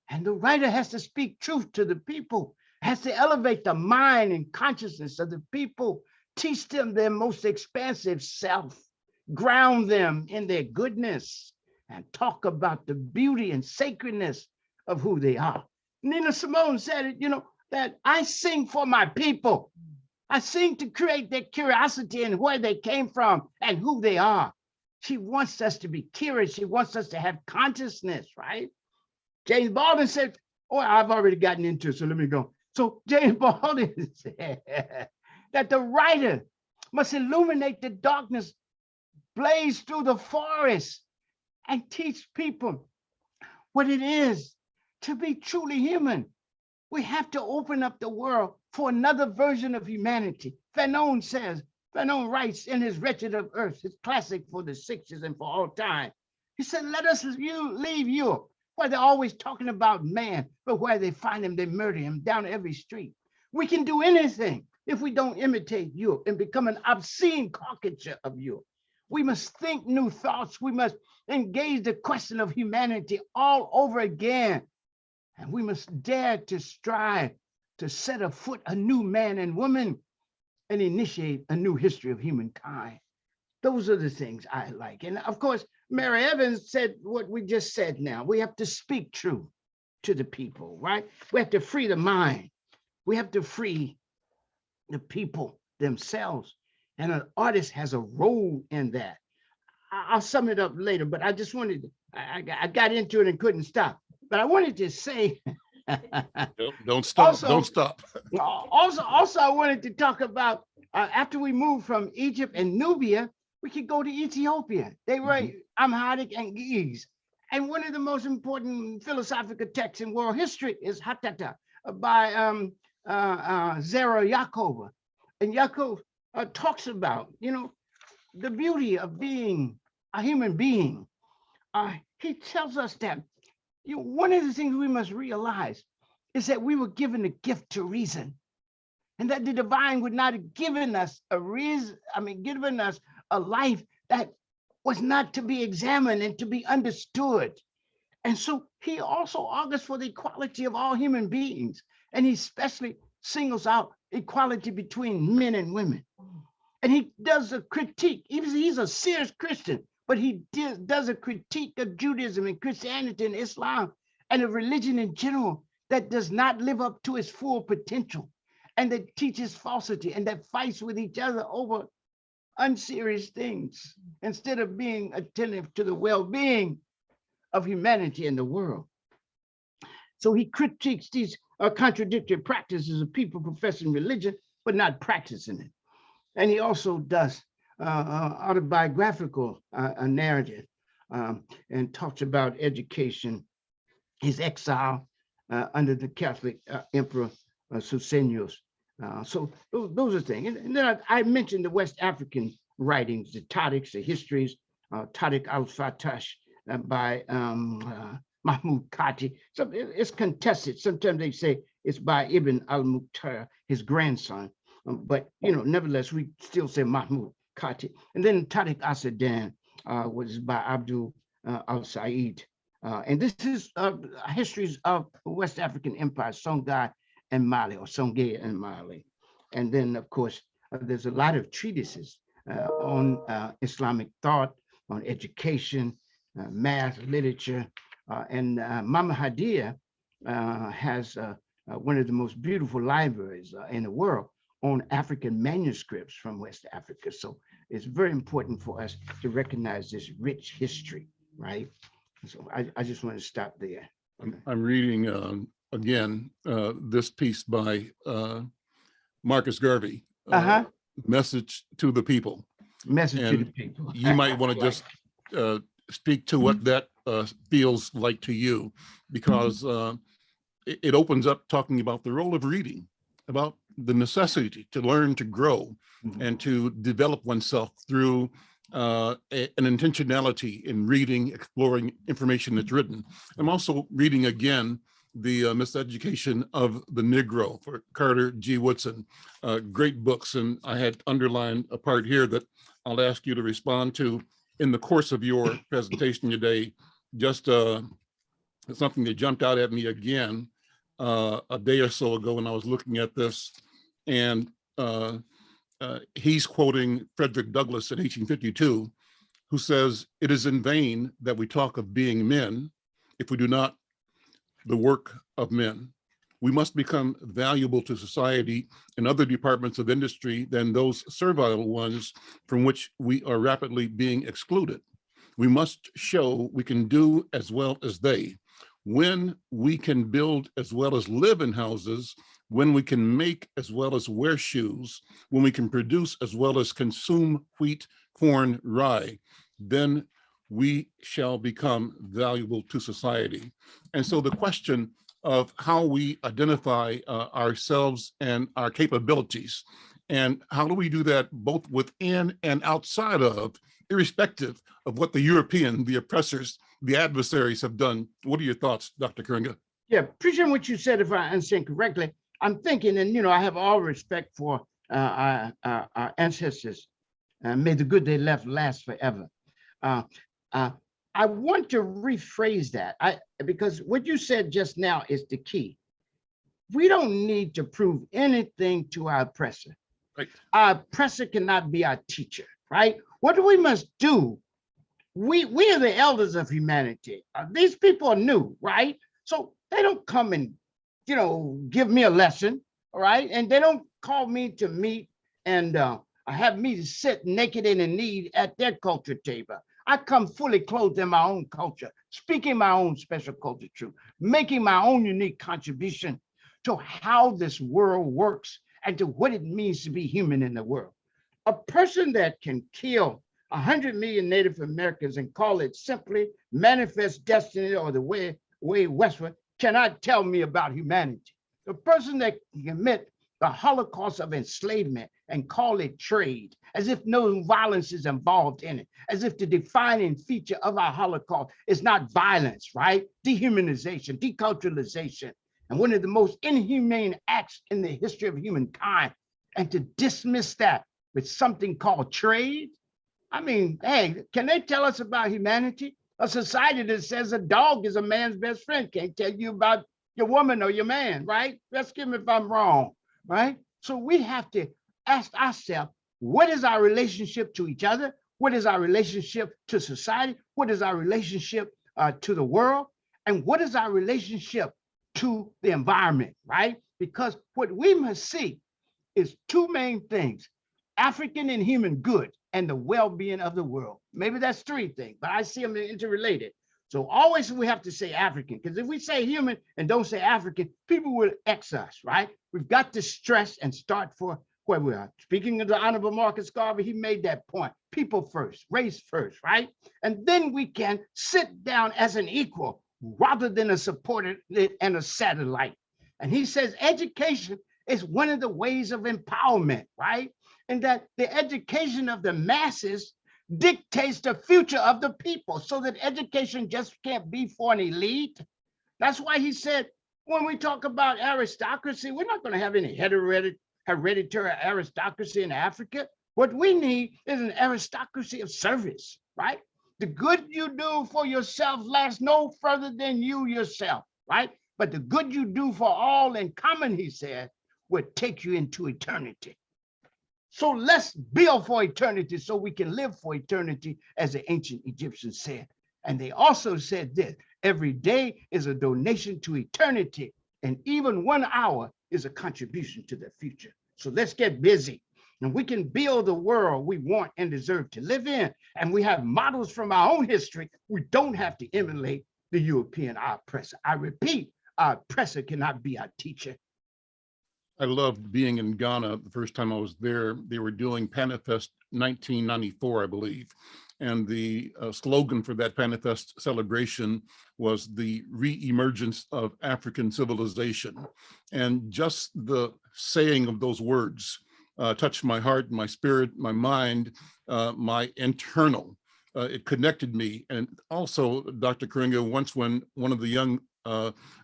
And the writer has to speak truth to the people, has to elevate the mind and consciousness of the people, teach them their most expansive self, ground them in their goodness, and talk about the beauty and sacredness of who they are. Nina Simone said it, that I sing for my people. I sing to create their curiosity and where they came from and who they are. She wants us to be curious. She wants us to have consciousness, right? James Baldwin said, I've already gotten into it, so let me go. So James Baldwin said that the writer must illuminate the darkness, blaze through the forest, and teach people what it is to be truly human. We have to open up the world for another version of humanity. Fanon writes in his Wretched of Earth, his classic for the 60s and for all time. He said, let us leave Europe, where they're always talking about man, but where they find him, they murder him down every street. We can do anything if we don't imitate Europe and become an obscene caricature of Europe. We must think new thoughts. We must engage the question of humanity all over again. And we must dare to strive to set afoot a new man and woman and initiate a new history of humankind. Those are the things I like. And of course, Mary Evans said what we just said now. We have to speak truth to the people, right? We have to free the mind. We have to free the people themselves. And an artist has a role in that. I'll sum it up later, but I just wanted to, I got into it and couldn't stop. But I wanted to say, don't stop. Also, don't stop. Also, I wanted to talk about after we moved from Egypt and Nubia, we could go to Ethiopia. They write Amharic and Ge'ez. And one of the most important philosophical texts in world history is Hatata by Zera Yaakov. And Yaakov talks about, the beauty of being a human being. He tells us that one of the things we must realize is that we were given the gift to reason. and that the divine would not have given us a reason, given us a life that was not to be examined and to be understood. And so he also argues for the equality of all human beings. And he especially singles out equality between men and women. And he does a critique. He's a serious Christian, but he does a critique of Judaism and Christianity and Islam and of religion in general that does not live up to its full potential, and that teaches falsity, and that fights with each other over unserious things instead of being attentive to the well-being of humanity in the world. So he critiques these contradictory practices of people professing religion, but not practicing it. And he also does autobiographical narrative and talks about education, his exile under the Catholic Emperor Susenyos. So those are things. And then I mentioned the West African writings, the Tariqs, the histories, Tariq al-Fatash by Mahmoud Kati. So it's contested. Sometimes they say it's by Ibn al-Mukhtar, his grandson. But nevertheless, we still say Mahmoud Kati. And then Tariq Asadan was by Abdul al-Said. And this is histories of West African empires, Songhai and Mali, or Songhai and Mali. And then, of course, there's a lot of treatises on Islamic thought, on education, math, literature. And Mama Hadia has one of the most beautiful libraries in the world on African manuscripts from West Africa. So it's very important for us to recognize this rich history, right? So I just want to stop there. I'm reading again this piece by Marcus Garvey, Message to the People. Message to the People. You might want to just speak to what that feels like to you, because it opens up talking about the role of reading, about the necessity to learn, to grow, and to develop oneself through an intentionality in reading, exploring information that's written. I'm also reading again the Miseducation of the Negro for Carter G. Woodson. Great books, and I had underlined a part here that I'll ask you to respond to in the course of your presentation today. Just something that jumped out at me again a day or so ago when I was looking at this, and he's quoting Frederick Douglass in 1852, who says, "It is in vain that we talk of being men if we do not the work of men. We must become valuable to society in other departments of industry than those servile ones from which we are rapidly being excluded. We must show we can do as well as they. When we can build as well as live in houses, when we can make as well as wear shoes, when we can produce as well as consume wheat, corn, rye, then we shall become valuable to society." And so the question of how we identify ourselves and our capabilities, and how do we do that both within and outside of, irrespective of what the European, the oppressors, the adversaries have done. What are your thoughts, Dr. Karenga? Yeah, appreciate what you said. If I understand correctly, I'm thinking, and I have all respect for our ancestors. May the good they left last forever. I want to rephrase that because what you said just now is the key. We don't need to prove anything to our oppressor. Right. Our oppressor cannot be our teacher, right? What we must do, we are the elders of humanity. These people are new, right? So they don't come and, give me a lesson, all right? And they don't call me to meet and have me to sit naked and in need at their culture table. I come fully clothed in my own culture, speaking my own special culture truth, making my own unique contribution to how this world works and to what it means to be human in the world. A person that can kill 100 million Native Americans and call it simply manifest destiny or the way westward cannot tell me about humanity. The person that can commit the Holocaust of enslavement and call it trade, as if no violence is involved in it, as if the defining feature of our Holocaust is not violence, right? Dehumanization, deculturalization, and one of the most inhumane acts in the history of humankind. And to dismiss that with something called trade. I mean, hey, can they tell us about humanity? A society that says a dog is a man's best friend can't tell you about your woman or your man, right? Ask him if I'm wrong, right? So we have to ask ourselves, what is our relationship to each other? What is our relationship to society? What is our relationship to the world? And what is our relationship to the environment, right? Because what we must see is two main things: African and human good and the well-being of the world. Maybe that's three things, but I see them interrelated. So always we have to say African, because if we say human and don't say African, people will X us, right? We've got to stress and start for where we are. Speaking of the Honorable Marcus Garvey, he made that point: people first, race first, right? And then we can sit down as an equal rather than a supporter and a satellite. And he says education is one of the ways of empowerment, right? And that the education of the masses dictates the future of the people, so that education just can't be for an elite. That's why he said, when we talk about aristocracy, we're not going to have any hereditary aristocracy in Africa. What we need is an aristocracy of service, right? The good you do for yourself lasts no further than you yourself, right? But the good you do for all in common, he said, would take you into eternity. So let's build for eternity so we can live for eternity, as the ancient Egyptians said. And they also said this: every day is a donation to eternity, and even 1 hour is a contribution to the future. So let's get busy, and we can build the world we want and deserve to live in. And we have models from our own history. We don't have to emulate the European, our oppressor. I repeat, our oppressor cannot be our teacher. I loved being in Ghana the first time I was there. They were doing Panifest 1994, I believe. And the slogan for that Panifest celebration was the re-emergence of African civilization. And just the saying of those words touched my heart, my spirit, my mind, my internal. It connected me. And also, Dr. Karenga, once when one of the young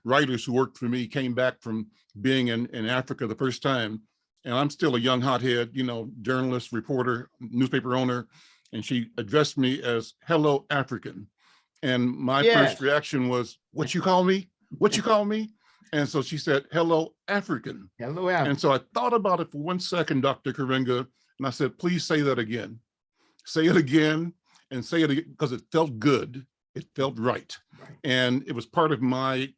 writers who worked for me came back from being in Africa the first time, and I'm still a young hothead, you know, journalist, reporter, newspaper owner, and she addressed me as "Hello, African." And my first reaction was, "What you call me? What you call me?" And so she said, "Hello, African." Hello, African. And so I thought about it for 1 second, Dr. Karenga, and I said, "Please say that again. Say it again, and say it again," because it felt good. It felt right. And it was part of my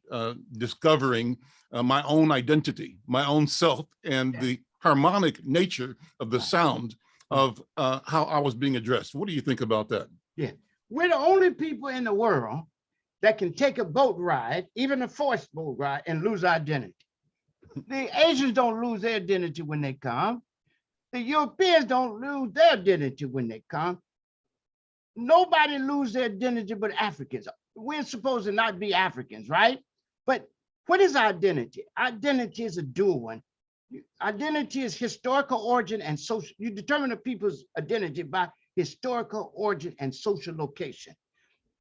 discovering my own identity, my own self, and the harmonic nature of the sound of how I was being addressed. What do you think about that? Yeah, we're the only people in the world that can take a boat ride, even a forced boat ride, and lose identity. The Asians don't lose their identity when they come. The Europeans don't lose their identity when they come. Nobody lose their identity but Africans. We're supposed to not be Africans, right? But what is identity? Identity is a dual one. Identity is historical origin and social. You determine a people's identity by historical origin and social location.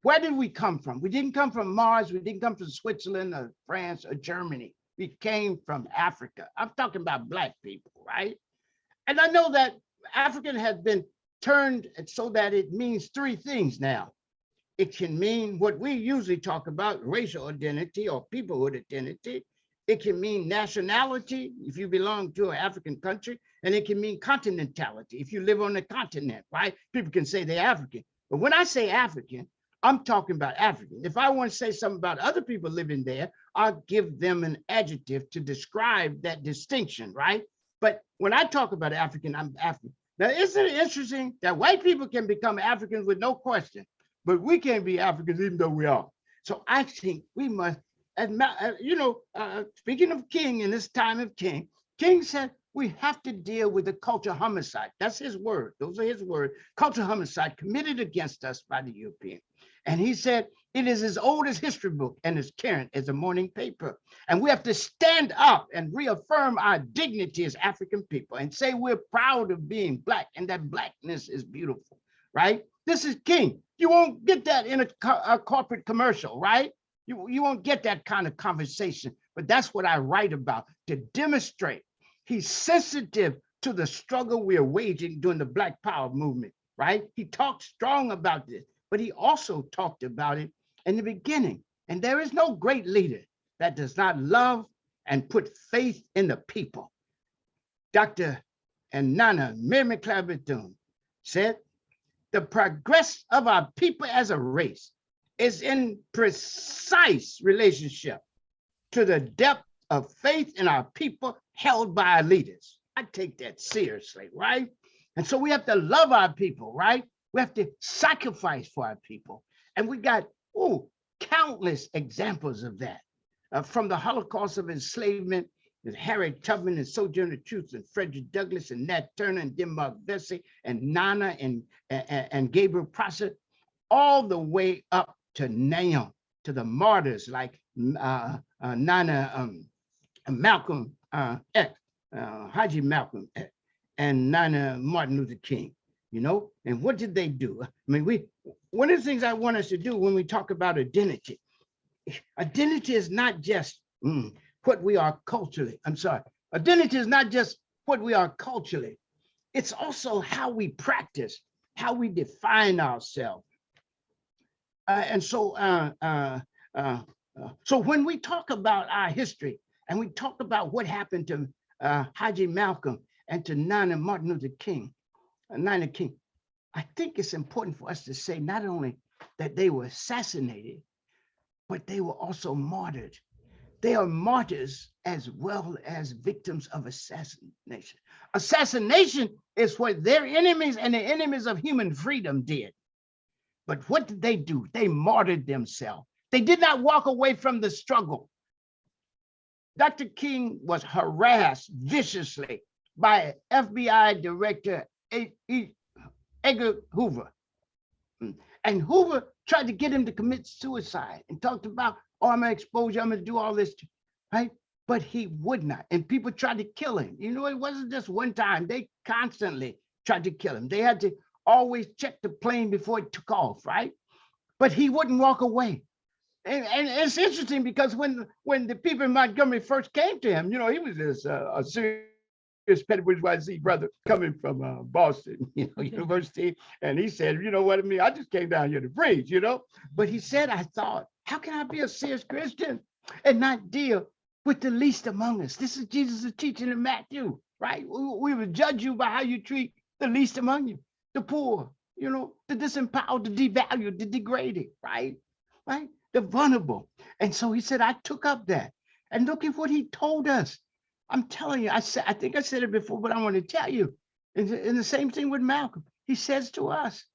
Where did we come from? We didn't come from Mars. We didn't come from Switzerland or France or Germany. We came from Africa. I'm talking about Black people, right? And I know that African has been turned so that it means three things now. It can mean what we usually talk about, racial identity or peoplehood identity. It can mean nationality if you belong to an African country, and it can mean continentality if you live on the continent, right? People can say they're African. But when I say African, I'm talking about African. If I want to say something about other people living there, I'll give them an adjective to describe that distinction, right? But when I talk about African, I'm African. Now, isn't it interesting that white people can become Africans with no question, but we can't be Africans even though we are? So I think we must, speaking of King in this time of King, King said we have to deal with the cultural homicide. That's his word. Those are his words. Cultural homicide committed against us by the European. And he said, it is as old as history book and as current as a morning paper. And we have to stand up and reaffirm our dignity as African people and say we're proud of being Black and that Blackness is beautiful, right? This is King. You won't get that in a corporate commercial, right? You won't get that kind of conversation. but that's what I write about, to demonstrate he's sensitive to the struggle we are waging during the Black Power movement, right? He talked strong about this, but he also talked about it in the beginning. And there is no great leader that does not love and put faith in the people. Dr. and Nana Mary McFarlane said, the progress of our people as a race is in precise relationship to the depth of faith in our people held by our leaders. I take that seriously, right? And so we have to love our people, right? We have to sacrifice for our people. And we got, countless examples of that. From the Holocaust of enslavement, with Harriet Tubman and Sojourner Truth and Frederick Douglass and Nat Turner and Denmark Vesey and Nana and Gabriel Prosser, all the way up to now, to the martyrs like Nana Malcolm X, Haji Malcolm X, and Nana Martin Luther King, you know? And what did they do? I mean, one of the things I want us to do when we talk about identity is not just what we are culturally. Identity is not just what we are culturally. It's also how we practice, how we define ourselves. So when we talk about our history and we talk about what happened to Haji Malcolm and to Nana Martin Luther King, Nana King, I think it's important for us to say not only that they were assassinated, but they were also martyred. They are martyrs as well as victims of assassination. Assassination is what their enemies and the enemies of human freedom did. But what did they do? They martyred themselves. They did not walk away from the struggle. Dr. King was harassed viciously by FBI Director Edgar Hoover. And Hoover tried to get him to commit suicide and talked about, I'm gonna expose you, I'm gonna do all this, right? But he would not. And people tried to kill him. You know, it wasn't just one time. They constantly tried to kill him. They had to always check the plane before it took off, right? But he wouldn't walk away. And it's interesting because when the people in Montgomery first came to him, you know, he was this a serious petty bourgeoisie brother coming from Boston, University. And he said, you know what I mean? I just came down here to preach, you know? But he said, I thought, how can I be a serious Christian and not deal with the least among us? This is Jesus' teaching in Matthew, right? We will judge you by how you treat the least among you, the poor, you know, the disempowered, the devalued, the degraded, right? Right? The vulnerable. And so he said, I took up that. And look at what he told us. I'm telling you, I think I said it before, but I want to tell you, and the same thing with Malcolm. He says to us,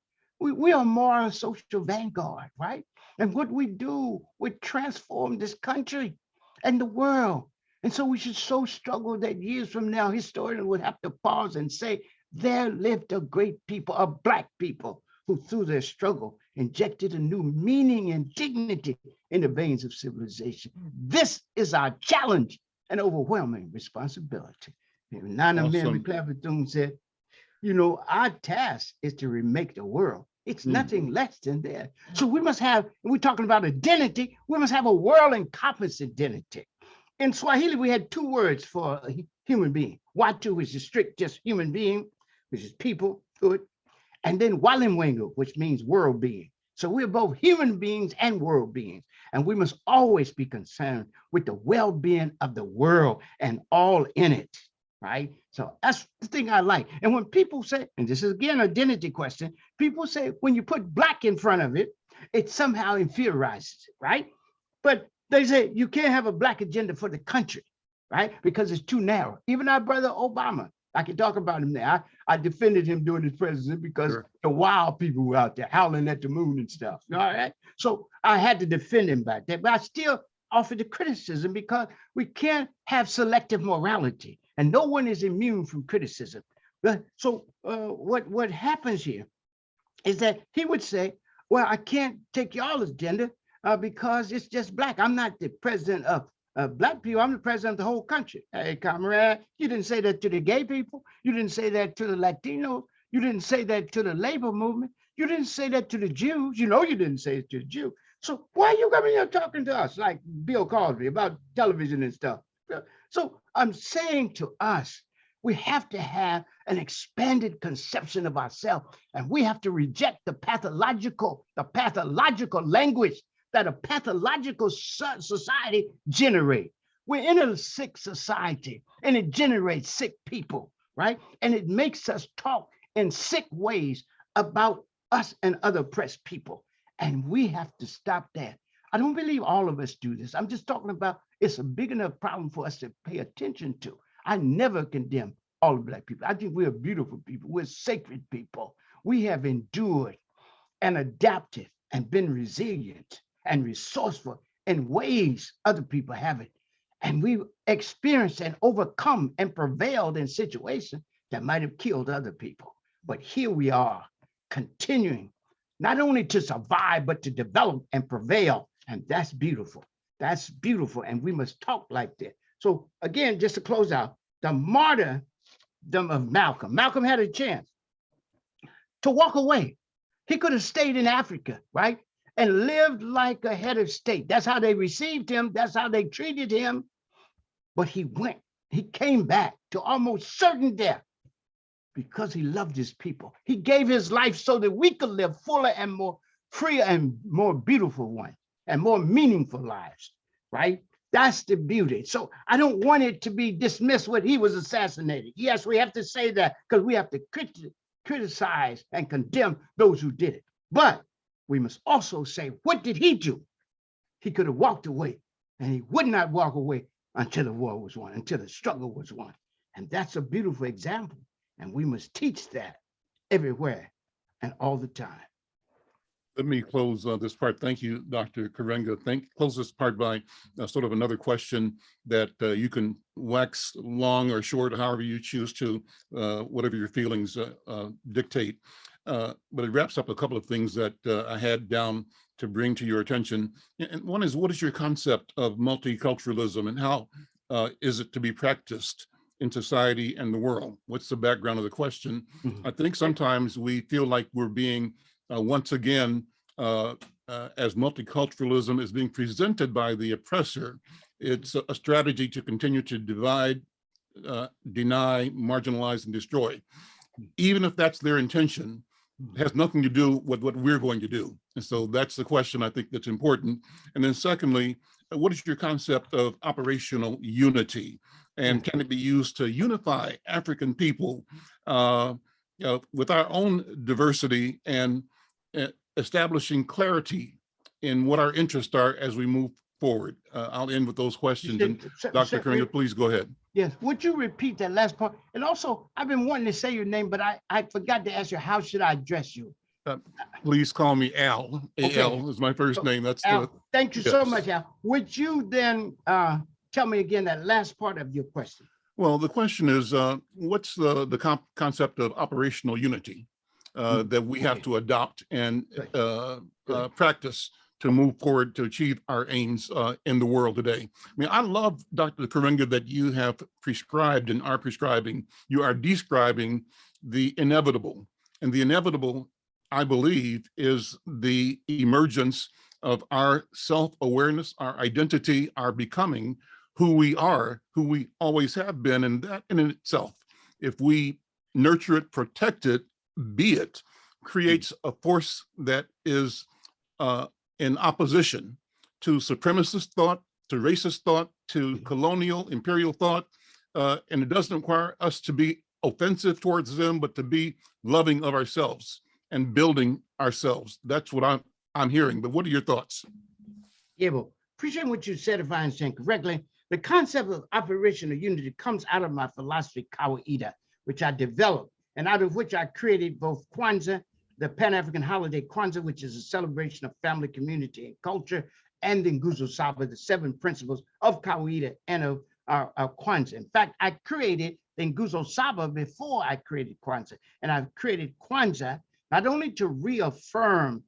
we are moral social vanguard, right? And what we do would transform this country and the world. And so we should so struggle that years from now, historians would have to pause and say, there lived a great people, a Black people, who through their struggle injected a new meaning and dignity in the veins of civilization. This is our challenge and overwhelming responsibility. And Nana Mary McFarlane said, you know, our task is to remake the world. It's nothing less than that. So we must have, and we're talking about identity, we must have a world encompassing identity. In Swahili, we had two words for a human being. Watu, which is strict just human being, which is people, good. And then Walimwengu, which means world being. So we're both human beings and world beings. And we must always be concerned with the well-being of the world and all in it, right? So that's the thing I like. And when people say, and this is again, identity question, people say when you put Black in front of it, it somehow inferiorizes it, right? But they say you can't have a Black agenda for the country, right? Because it's too narrow. Even our brother Obama, I can talk about him there. I defended him during his presidency because the wild people were out there howling at the moon and stuff. All right. So I had to defend him back there, but I still offered the criticism because we can't have selective morality and no one is immune from criticism. So what happens here is that he would say, well, I can't take y'all's agenda because it's just Black. I'm not the president of Black people, I'm the president of the whole country. Hey, comrade, you didn't say that to the gay people. You didn't say that to the Latinos. You didn't say that to the labor movement. You didn't say that to the Jews. You know you didn't say it to the Jew. So why are you coming here talking to us like Bill Cosby about television and stuff? So I'm saying to us, we have to have an expanded conception of ourselves, and we have to reject the pathological language that a pathological society generates. We're in a sick society, and it generates sick people, right? And it makes us talk in sick ways about us and other oppressed people. And we have to stop that. I don't believe all of us do this. I'm just talking about it's a big enough problem for us to pay attention to. I never condemn all Black people. I think we're beautiful people. We're sacred people. We have endured and adapted and been resilient and resourceful in ways other people haven't. And we've experienced and overcome and prevailed in situations that might have killed other people. But here we are, continuing not only to survive, but to develop and prevail. And that's beautiful. That's beautiful. And we must talk like that. So again, just to close out, the martyrdom of Malcolm. Malcolm had a chance to walk away. He could have stayed in Africa, right? And lived like a head of state. That's how they received him. That's how they treated him. But he went, he came back to almost certain death because he loved his people. He gave his life so that we could live fuller and more free and more beautiful ones and more meaningful lives, right? That's the beauty. So I don't want it to be dismissed when he was assassinated. Yes, we have to say that because we have to criticize and condemn those who did it. But we must also say, what did he do? He could have walked away, and he would not walk away until the war was won, until the struggle was won. And that's a beautiful example. And we must teach that everywhere and all the time. Let me close this part. Thank you, Dr. Karenga. Close this part by sort of another question that you can wax long or short, however you choose to, whatever your feelings dictate. But it wraps up a couple of things that I had down to bring to your attention. And one is, what is your concept of multiculturalism and how is it to be practiced in society and the world? What's the background of the question? Mm-hmm. I think sometimes we feel like we're being once again, as multiculturalism is being presented by the oppressor, it's a strategy to continue to divide, deny, marginalize, and destroy. Even if that's their intention, it has nothing to do with what we're going to do. And so that's the question I think that's important. And then secondly, what is your concept of operational unity? And can it be used to unify African people with our own diversity and establishing clarity in what our interests are as we move forward? I'll end with those questions. And Dr. Karenga, please go ahead. Yes, would you repeat that last part? And also, I've been wanting to say your name, but I forgot to ask you, how should I address you? Please call me Al. Okay. Al is my first name. That's Al. Thank you so much, Al. Would you then tell me again that last part of your question? Well, the question is, what's the concept of operational unity that we have to adopt and practice to move forward to achieve our aims in the world today? I mean, I love, Dr. Karenga, that you have prescribed and are prescribing, you are describing the inevitable. And the inevitable, I believe, is the emergence of our self-awareness, our identity, our becoming who we are, who we always have been. And that in itself, if we nurture it, protect it, be it, creates a force that is in opposition to supremacist thought, to racist thought, to colonial, imperial thought. And it doesn't require us to be offensive towards them, but to be loving of ourselves and building ourselves. That's what I'm hearing. But what are your thoughts? Yeah, well, appreciate what you said, if I understand correctly. The concept of operational unity comes out of my philosophy, Kawaida, which I developed, and out of which I created both Kwanzaa, the Pan-African holiday Kwanzaa, which is a celebration of family, community, and culture, and the Nguzo Saba, the 7 principles of Kawaida and of our Kwanzaa. In fact, I created the Nguzo Saba before I created Kwanzaa, and I've created Kwanzaa not only to reaffirm,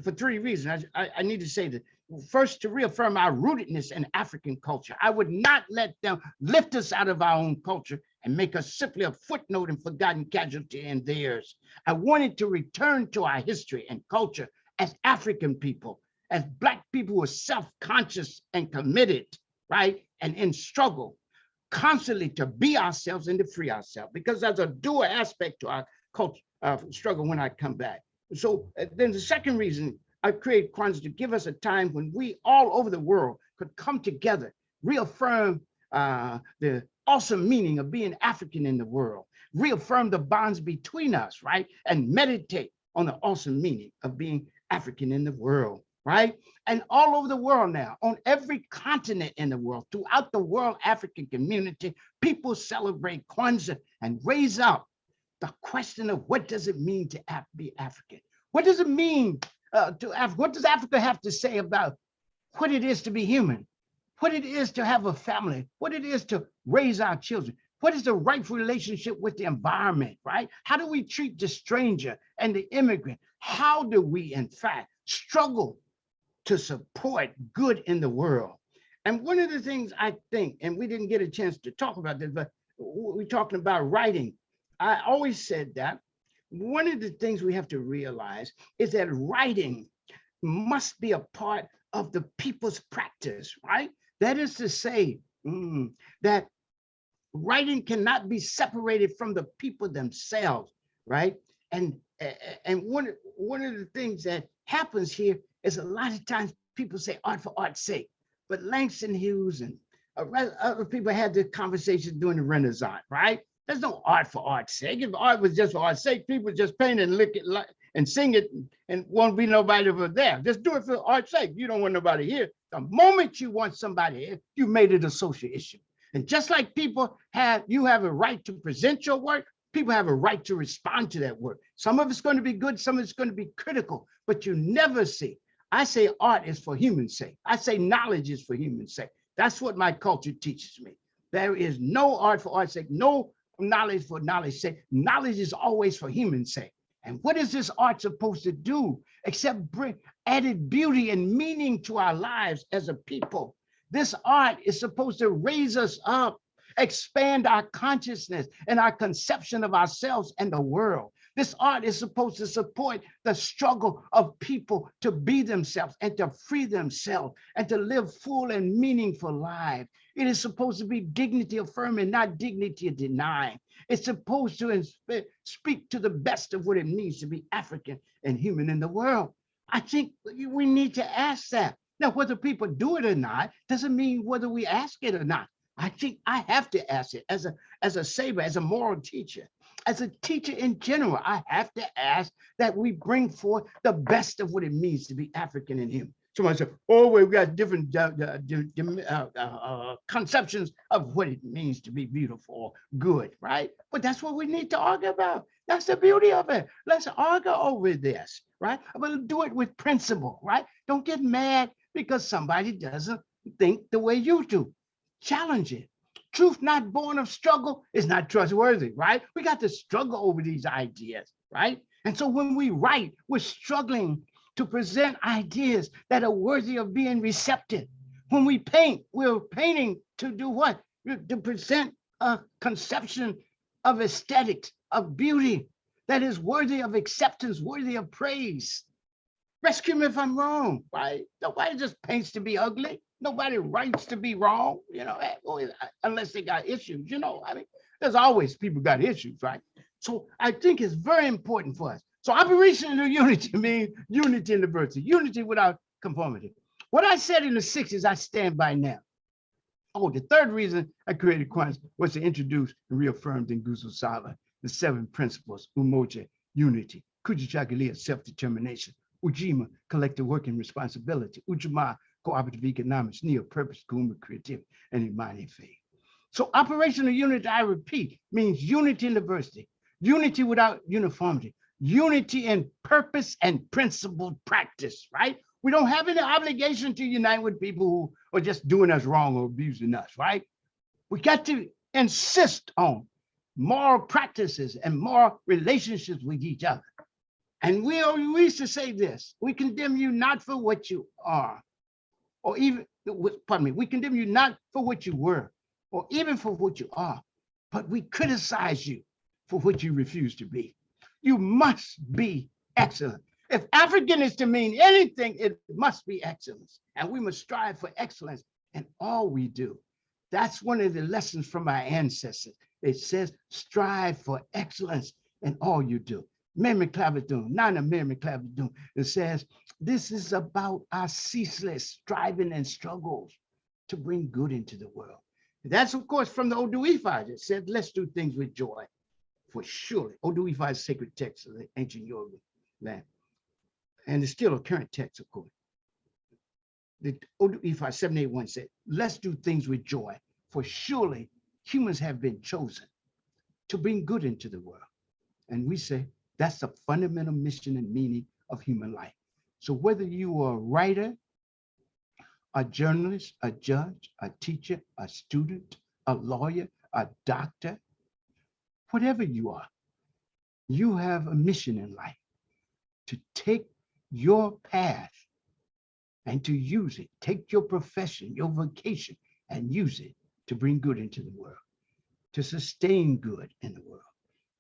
for 3 reasons. I need to say that. First, to reaffirm our rootedness in African culture. I would not let them lift us out of our own culture and make us simply a footnote and forgotten casualty in theirs. I wanted to return to our history and culture as African people as Black people who are self-conscious and committed, right? And in struggle, constantly to be ourselves and to free ourselves, because there's a dual aspect to our culture struggle when I come back. So then the second reason I created Kwanzaa to give us a time when we all over the world could come together, reaffirm the awesome meaning of being African in the world, reaffirm the bonds between us, right? And meditate on the awesome meaning of being African in the world, right? And all over the world now, on every continent in the world, throughout the world African community, people celebrate Kwanzaa and raise up the question of what does it mean to be African? What does it mean to Africa? What does Africa have to say about what it is to be human? What it is to have a family? What it is to raise our children? What is the rightful relationship with the environment, right? How do we treat the stranger and the immigrant? How do we, in fact, struggle to support good in the world? And one of the things I think, and we didn't get a chance to talk about this, but we're talking about writing. I always said that one of the things we have to realize is that writing must be a part of the people's practice, right? That is to say that writing cannot be separated from the people themselves, right? And one of the things that happens here is a lot of times people say art for art's sake, but Langston Hughes and other people had this conversation during the Renaissance, right? There's no art for art's sake. If art was just for art's sake, people would just paint and lick it and sing it and won't be nobody over there. Just do it for art's sake. You don't want nobody here. The moment you want somebody here, you made it a social issue. And just like people you have a right to present your work, people have a right to respond to that work. Some of it's going to be good, some of it's going to be critical, but you never see. I say art is for human's sake. I say knowledge is for human's sake. That's what my culture teaches me. There is no art for art's sake, no knowledge for knowledge's sake. Knowledge is always for human's sake. And what is this art supposed to do except bring added beauty and meaning to our lives as a people? This art is supposed to raise us up, expand our consciousness and our conception of ourselves and the world. This art is supposed to support the struggle of people to be themselves and to free themselves and to live full and meaningful lives. It is supposed to be dignity affirming, not dignity denying. It's supposed to speak to the best of what it means to be African and human in the world. I think we need to ask that. Now, whether people do it or not doesn't mean whether we ask it or not. I think I have to ask it as a saber, as a moral teacher, as a teacher in general. I have to ask that we bring forth the best of what it means to be African and human. Someone said, oh, we've got different conceptions of what it means to be beautiful or good, right? But that's what we need to argue about. That's the beauty of it. Let's argue over this, right? But do it with principle, right? Don't get mad because somebody doesn't think the way you do. Challenge it. Truth not born of struggle is not trustworthy, right? We got to struggle over these ideas, right? And so when we write, we're struggling to present ideas that are worthy of being receptive. When we paint, we're painting to do what? To present a conception of aesthetics, of beauty that is worthy of acceptance, worthy of praise. Rescue me if I'm wrong, right? Nobody just paints to be ugly. Nobody writes to be wrong, you know, unless they got issues, you know. I mean, there's always people got issues, right? So I think it's very important for us. So operational unity means unity in diversity, unity without conformity. What I said in the 60s, I stand by now. Oh, the third reason I created Kwanzaa was to introduce and reaffirm in Nguzo Sala the 7 principles: Umoja, unity; Kujichagulia, self-determination; Ujima, collective working responsibility; Ujamaa, cooperative economics; Neo, purpose, Kuma, creativity; and Imani, faith. So operational unity, I repeat, means unity in diversity, unity without uniformity, unity in purpose and principled practice, right? We don't have any obligation to unite with people who are just doing us wrong or abusing us, right? We got to insist on moral practices and moral relationships with each other. And we used to say this: we condemn you not for what you are, or even, pardon me, we condemn you not for what you were, or even for what you are, but we criticize you for what you refuse to be. You must be excellent. If African is to mean anything, it must be excellence. And we must strive for excellence in all we do. That's one of the lessons from our ancestors. It says, strive for excellence in all you do. Mary McClaverdoon, Nana Mary McClaverdoon, it says, this is about our ceaseless striving and struggles to bring good into the world. That's, of course, from the Odu Ifa. It said, let's do things with joy, for surely. Odu Ifa is sacred text of the ancient Yoruba land. And it's still a current text, of course. The Odu Ifa 781 said, let's do things with joy, for surely humans have been chosen to bring good into the world. And we say, that's the fundamental mission and meaning of human life. So whether you are a writer, a journalist, a judge, a teacher, a student, a lawyer, a doctor, whatever you are, you have a mission in life to take your path and to use it. Take your profession, your vocation, and use it to bring good into the world, to sustain good in the world,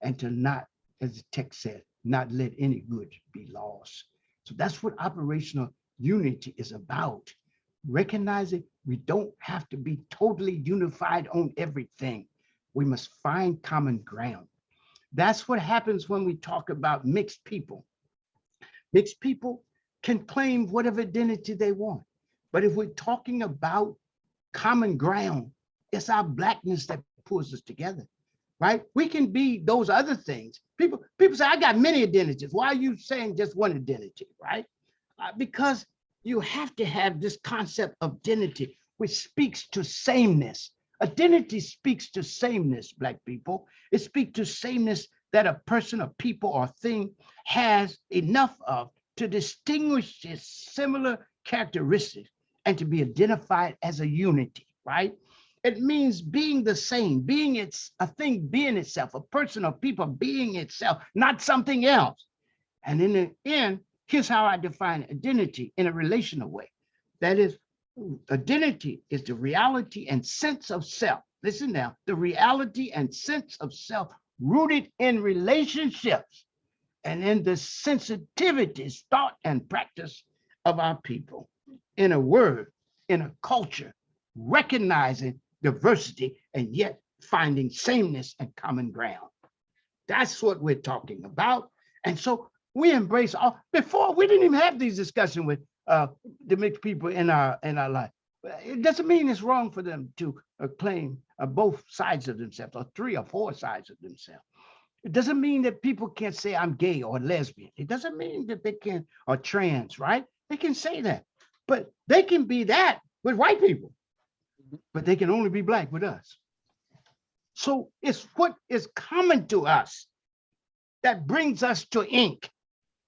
and to not, as the text said, not let any good be lost. So that's what operational unity is about. Recognizing we don't have to be totally unified on everything. We must find common ground. That's what happens when we talk about mixed people. Mixed people can claim whatever identity they want. But if we're talking about common ground, it's our Blackness that pulls us together, right? We can be those other things. People say, I got many identities. Why are you saying just one identity, right? Because you have to have this concept of identity, which speaks to sameness. Identity speaks to sameness, Black people. It speaks to sameness that a person, a people, or thing has enough of to distinguish its similar characteristics and to be identified as a unity, right? It means being the same, being a thing being itself, a person or people being itself, not something else. And in the end, here's how I define identity in a relational way. That is, identity is the reality and sense of self. Listen now, the reality and sense of self rooted in relationships and in the sensitivities, thought, and practice of our people. In a word, in a culture, recognizing diversity and yet finding sameness and common ground. That's what we're talking about. And so we embrace all. Before, we didn't even have these discussions with the mixed people in our life. It doesn't mean it's wrong for them to claim both sides of themselves, or 3 or 4 sides of themselves. It doesn't mean that people can't say I'm gay or lesbian. It doesn't mean that they can, or trans, right? They can say that, but they can be that with white people, but they can only be Black with us. So it's what is common to us that brings us to ink,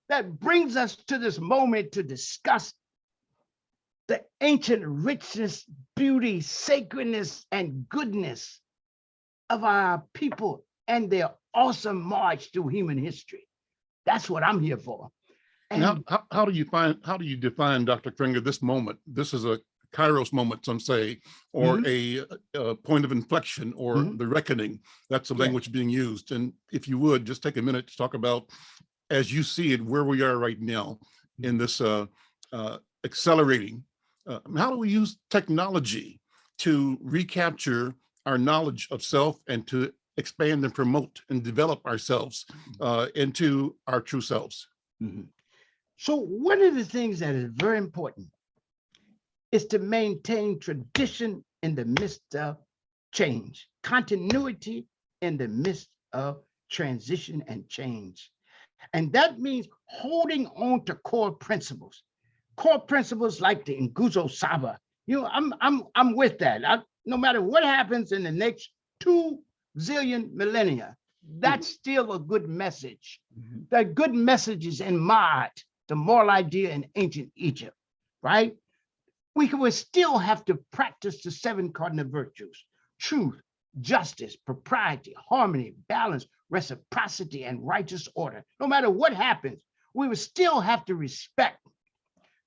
that brings us to this moment to discuss the ancient richness, beauty, sacredness, and goodness of our people and their awesome march through human history. That's what I'm here for. And how do you define, Dr. Karenga, this moment? This is a Kairos moment, some say, or a point of inflection, or the reckoning. That's the language being used. And if you would, just take a minute to talk about, as you see it, where we are right now in this accelerating. How do we use technology to recapture our knowledge of self and to expand and promote and develop ourselves into our true selves? So one of the things that is very important is to maintain tradition in the midst of change, continuity in the midst of transition and change. And that means holding on to core principles like the Nguzo Saba. You know, I'm with that. No matter what happens in the next 2 zillion millennia, that's still a good message. That good message is in Ma'at, the moral idea in ancient Egypt, right? We will still have to practice the 7 cardinal virtues: truth, justice, propriety, harmony, balance, reciprocity, and righteous order. No matter what happens, we will still have to respect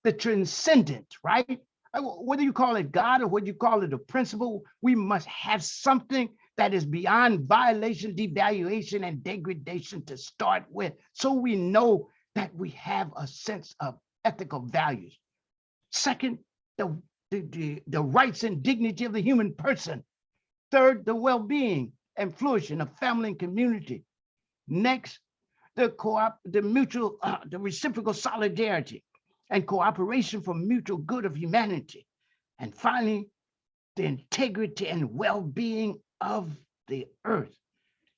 the transcendent, right? Whether you call it God or whether you call it a principle, we must have something that is beyond violation, devaluation, and degradation to start with, so we know that we have a sense of ethical values. Second, the rights and dignity of the human person. Third, the well-being and flourishing of family and community. Next, the reciprocal solidarity and cooperation for mutual good of humanity. And finally, the integrity and well-being of the earth,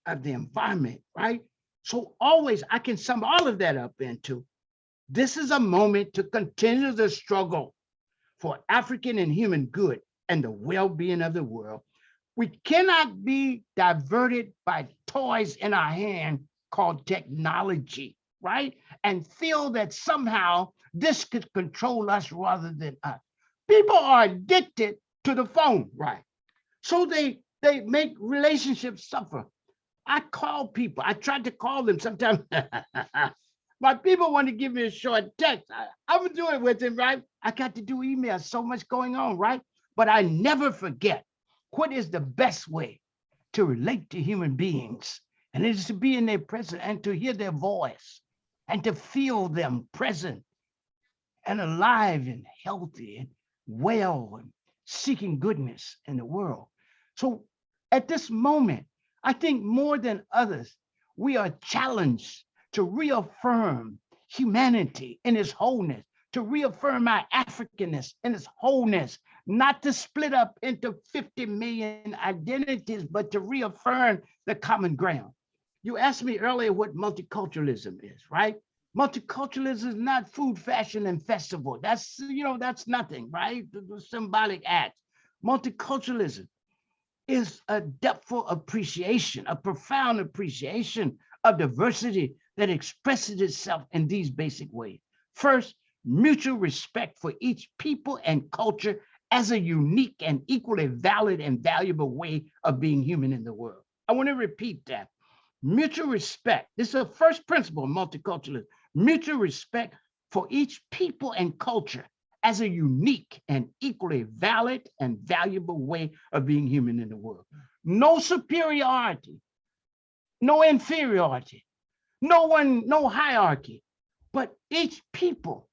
of the environment, right? So always, I can sum all of that up into, this is a moment to continue the struggle for African and human good and the well-being of the world. We cannot be diverted by toys in our hand called technology, right? And feel that somehow this could control us rather than us. People are addicted to the phone, right? So they make relationships suffer. I call people, I tried to call them sometimes. My people want to give me a short text. I would do it with them, right? I got to do emails, so much going on, right? But I never forget what is the best way to relate to human beings. And it is to be in their presence and to hear their voice and to feel them present and alive and healthy and well and seeking goodness in the world. So at this moment, I think more than others, we are challenged to reaffirm humanity in its wholeness, to reaffirm our Africanness in its wholeness, not to split up into 50 million identities, but to reaffirm the common ground. You asked me earlier what multiculturalism is, right? Multiculturalism is not food, fashion, and festival. That's, that's nothing, right? The symbolic act. Multiculturalism is a depthful appreciation, a profound appreciation of diversity that expresses itself in these basic ways. First, mutual respect for each people and culture as a unique and equally valid and valuable way of being human in the world. I want to repeat that. Mutual respect. This is the first principle of multiculturalism. Mutual respect for each people and culture as a unique and equally valid and valuable way of being human in the world. No superiority, no inferiority, no hierarchy, but each people,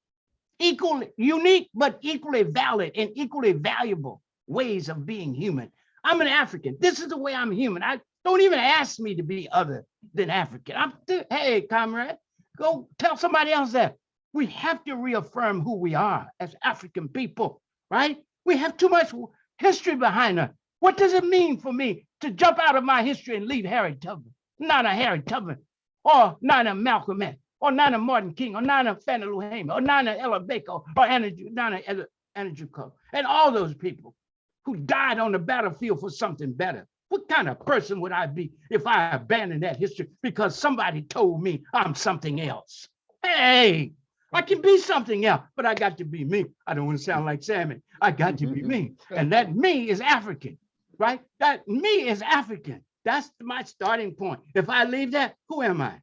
equally unique, but equally valid and equally valuable ways of being human. I'm an African. This is the way I'm human. Don't even ask me to be other than African. Hey, comrade, go tell somebody else that. We have to reaffirm who we are as African people, right? We have too much history behind us. What does it mean for me to jump out of my history and leave Harriet Tubman? Not a Harriet Tubman, or not a Malcolm X, or not a Martin King, or not a Fannie Lou Hamer, or not a Ella Baker, or Anna Jucco, and all those people who died on the battlefield for something better. What kind of person would I be if I abandoned that history because somebody told me I'm something else? Hey, I can be something else, but I got to be me. I don't want to sound like Salmon. I got to be me. And that me is African, right? That me is African. That's my starting point. If I leave that, who am I?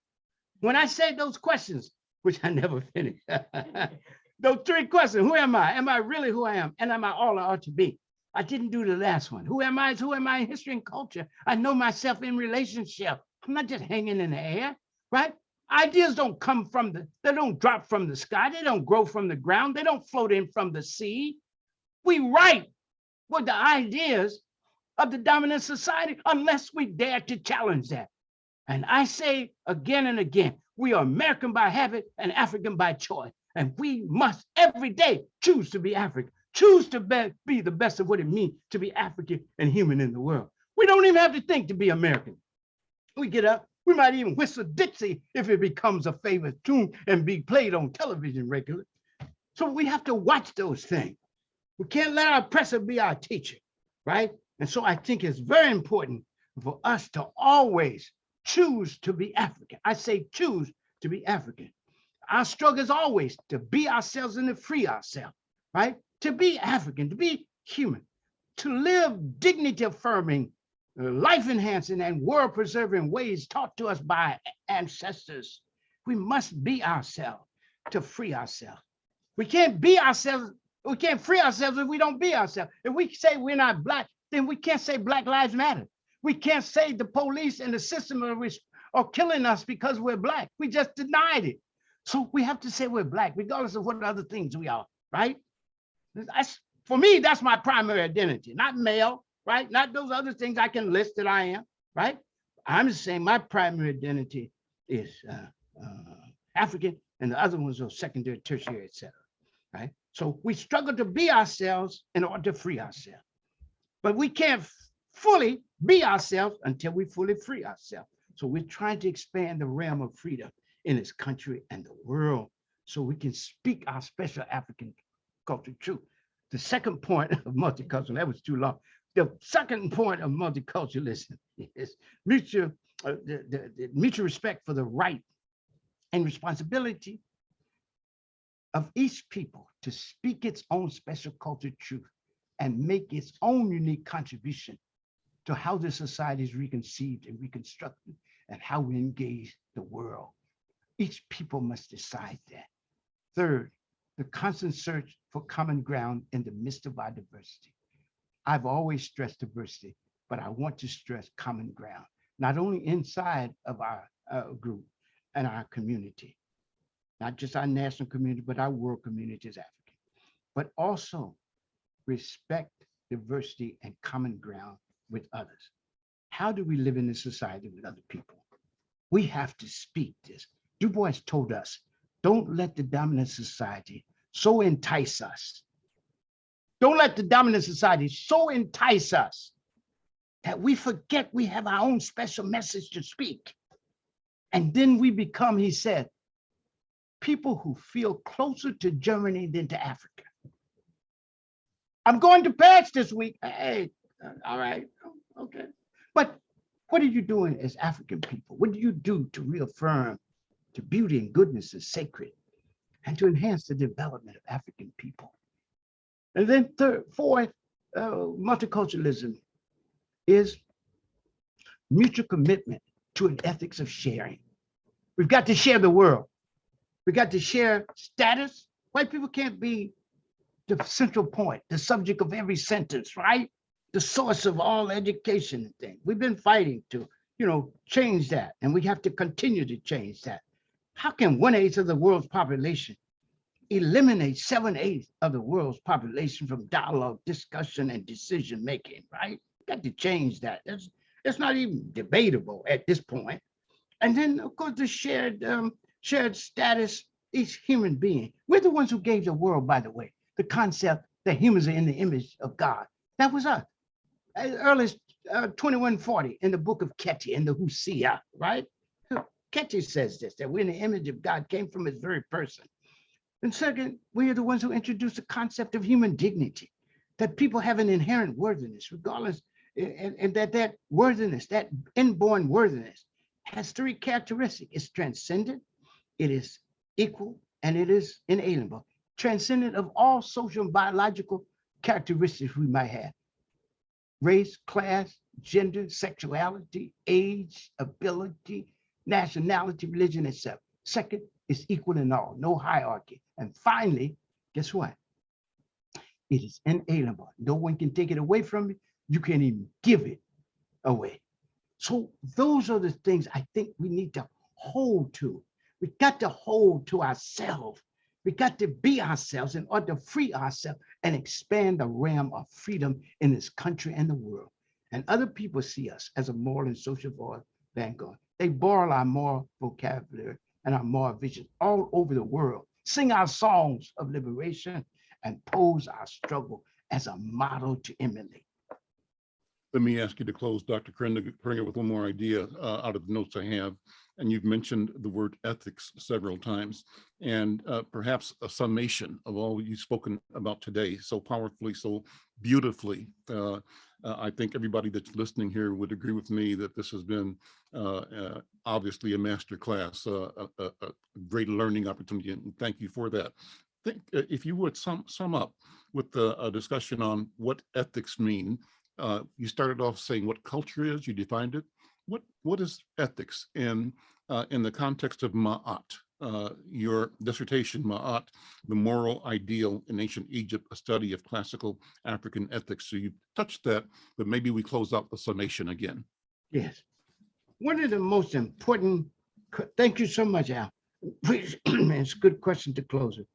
When I say those questions, which I never finish, those three questions, who am I? Am I really who I am? And am I all I ought to be? I didn't do the last one. Who am I? Who am I in history and culture? I know myself in relationship. I'm not just hanging in the air, right? Ideas don't come they don't drop from the sky. They don't grow from the ground. They don't float in from the sea. We write with the ideas of the dominant society unless we dare to challenge that. And I say again and again, we are American by habit and African by choice. And we must every day choose to be African, choose to be the best of what it means to be African and human in the world. We don't even have to think to be American. We get up, we might even whistle Dixie if it becomes a favorite tune and be played on television regularly. So we have to watch those things. We can't let our oppressor be our teacher, right? And so I think it's very important for us to always choose to be African. I say choose to be African. Our struggle is always to be ourselves and to free ourselves, right? To be African, to be human, to live dignity-affirming, life-enhancing, and world-preserving ways taught to us by ancestors. We must be ourselves to free ourselves. We can't be ourselves, we can't free ourselves if we don't be ourselves. If we say we're not Black, then we can't say Black Lives Matter. We can't say the police and the system are killing us because we're Black. We just denied it. So we have to say we're Black, regardless of what other things we are, right? For me, that's my primary identity, not male, right? Not those other things I can list that I am, right? I'm just saying my primary identity is African, and the other ones are secondary, tertiary, etc. Right? So we struggle to be ourselves in order to free ourselves. But we can't fully be ourselves until we fully free ourselves. So we're trying to expand the realm of freedom in this country and the world so we can speak our special African culture truth. The second point of multiculturalism, that was too long. The second point of multiculturalism is mutual respect for the right and responsibility of each people to speak its own special culture truth and make its own unique contribution to how the society is reconceived and reconstructed and how we engage the world. Each people must decide that. Third, the constant search for common ground in the midst of our diversity. I've always stressed diversity, but I want to stress common ground, not only inside of our group and our community, not just our national community, but our world community as African, but also respect diversity and common ground with others. How do we live in this society with other people? We have to speak this. Du Bois told us, don't let the dominant society so entice us. Don't let the dominant society so entice us that we forget we have our own special message to speak. And then we become, he said, people who feel closer to Germany than to Africa. I'm going to Paris this week. Hey, all right, okay. But what are you doing as African people? What do you do to reaffirm the beauty and goodness is sacred and to enhance the development of African people? And then fourth, multiculturalism is mutual commitment to an ethics of sharing. We've got to share the world. We got to share status. White people can't be the central point, the subject of every sentence, right? The source of all education and things. We've been fighting to, change that, and we have to continue to change that. How can 1/8 of the world's population eliminate 7/8 of the world's population from dialogue, discussion, and decision making, right? Got to change that. It's not even debatable at this point. And then, of course, the shared status, each human being. We're the ones who gave the world, by the way, the concept that humans are in the image of God. That was us. As early as 2140 in the book of Keti, in the Hosea, right? Keti says this, that we're in the image of God, came from his very person. And second, we are the ones who introduced the concept of human dignity, that people have an inherent worthiness, regardless, and that worthiness, that inborn worthiness, has three characteristics. It's transcendent, it is equal, and it is inalienable. Transcendent of all social and biological characteristics we might have. Race, class, gender, sexuality, age, ability, nationality, religion, etc. Second, it's equal in all, no hierarchy. And finally, guess what? It is inalienable. No one can take it away from you. You can't even give it away. So those are the things I think we need to hold to. We got to hold to ourselves. We got to be ourselves in order to free ourselves and expand the realm of freedom in this country and the world. And other people see us as a moral and social vanguard. They borrow our moral vocabulary and our moral vision all over the world, sing our songs of liberation, and pose our struggle as a model to emulate. Let me ask you to close, Dr. Karenga, with one more idea out of the notes I have. And you've mentioned the word ethics several times, and perhaps a summation of all you've spoken about today so powerfully, so beautifully. I think everybody that's listening here would agree with me that this has been obviously a master class, a great learning opportunity, and thank you for that. If you would sum up with a discussion on what ethics mean. You started off saying what culture is, you defined it. What is ethics in the context of Ma'at, your dissertation, Ma'at, the moral ideal in ancient Egypt, a study of classical African ethics. So you touched that, but maybe we close out the summation again. Yes. One of the most important, thank you so much, Al. It's a good question to close with.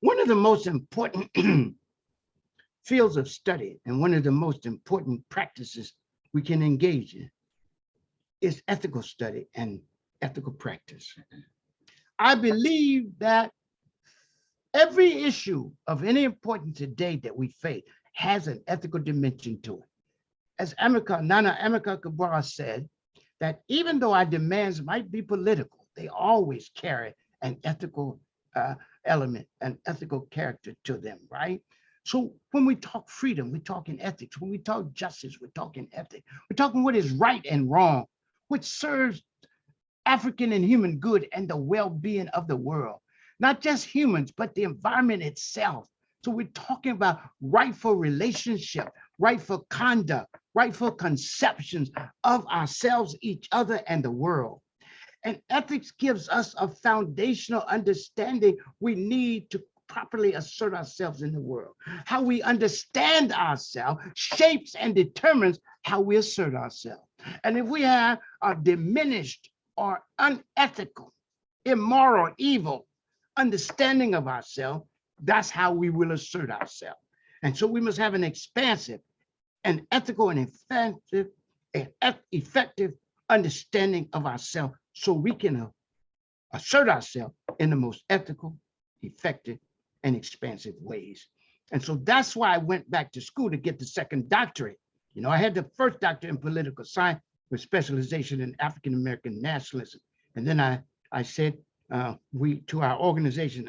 One of the most important fields of study and one of the most important practices we can engage in is ethical study and ethical practice. I believe that every issue of any importance today that we face has an ethical dimension to it. As Nana Amilcar Cabral said, that even though our demands might be political, they always carry an ethical element, an ethical character to them, right? So when we talk freedom, we're talking ethics. When we talk justice, we're talking ethics. We're talking what is right and wrong, which serves African and human good and the well-being of the world. Not just humans, but the environment itself. So we're talking about rightful relationship, rightful conduct, rightful conceptions of ourselves, each other, and the world. And ethics gives us a foundational understanding we need to properly assert ourselves in the world. How we understand ourselves shapes and determines how we assert ourselves. And if we have a diminished or unethical, immoral, evil understanding of ourselves, that's how we will assert ourselves. And so we must have an expansive and ethical and effective understanding of ourselves so we can assert ourselves in the most ethical, effective, and expansive ways. And so that's why I went back to school to get the second doctorate. You know, I had the first doctorate in political science with specialization in African-American nationalism. And then I said, to our organization,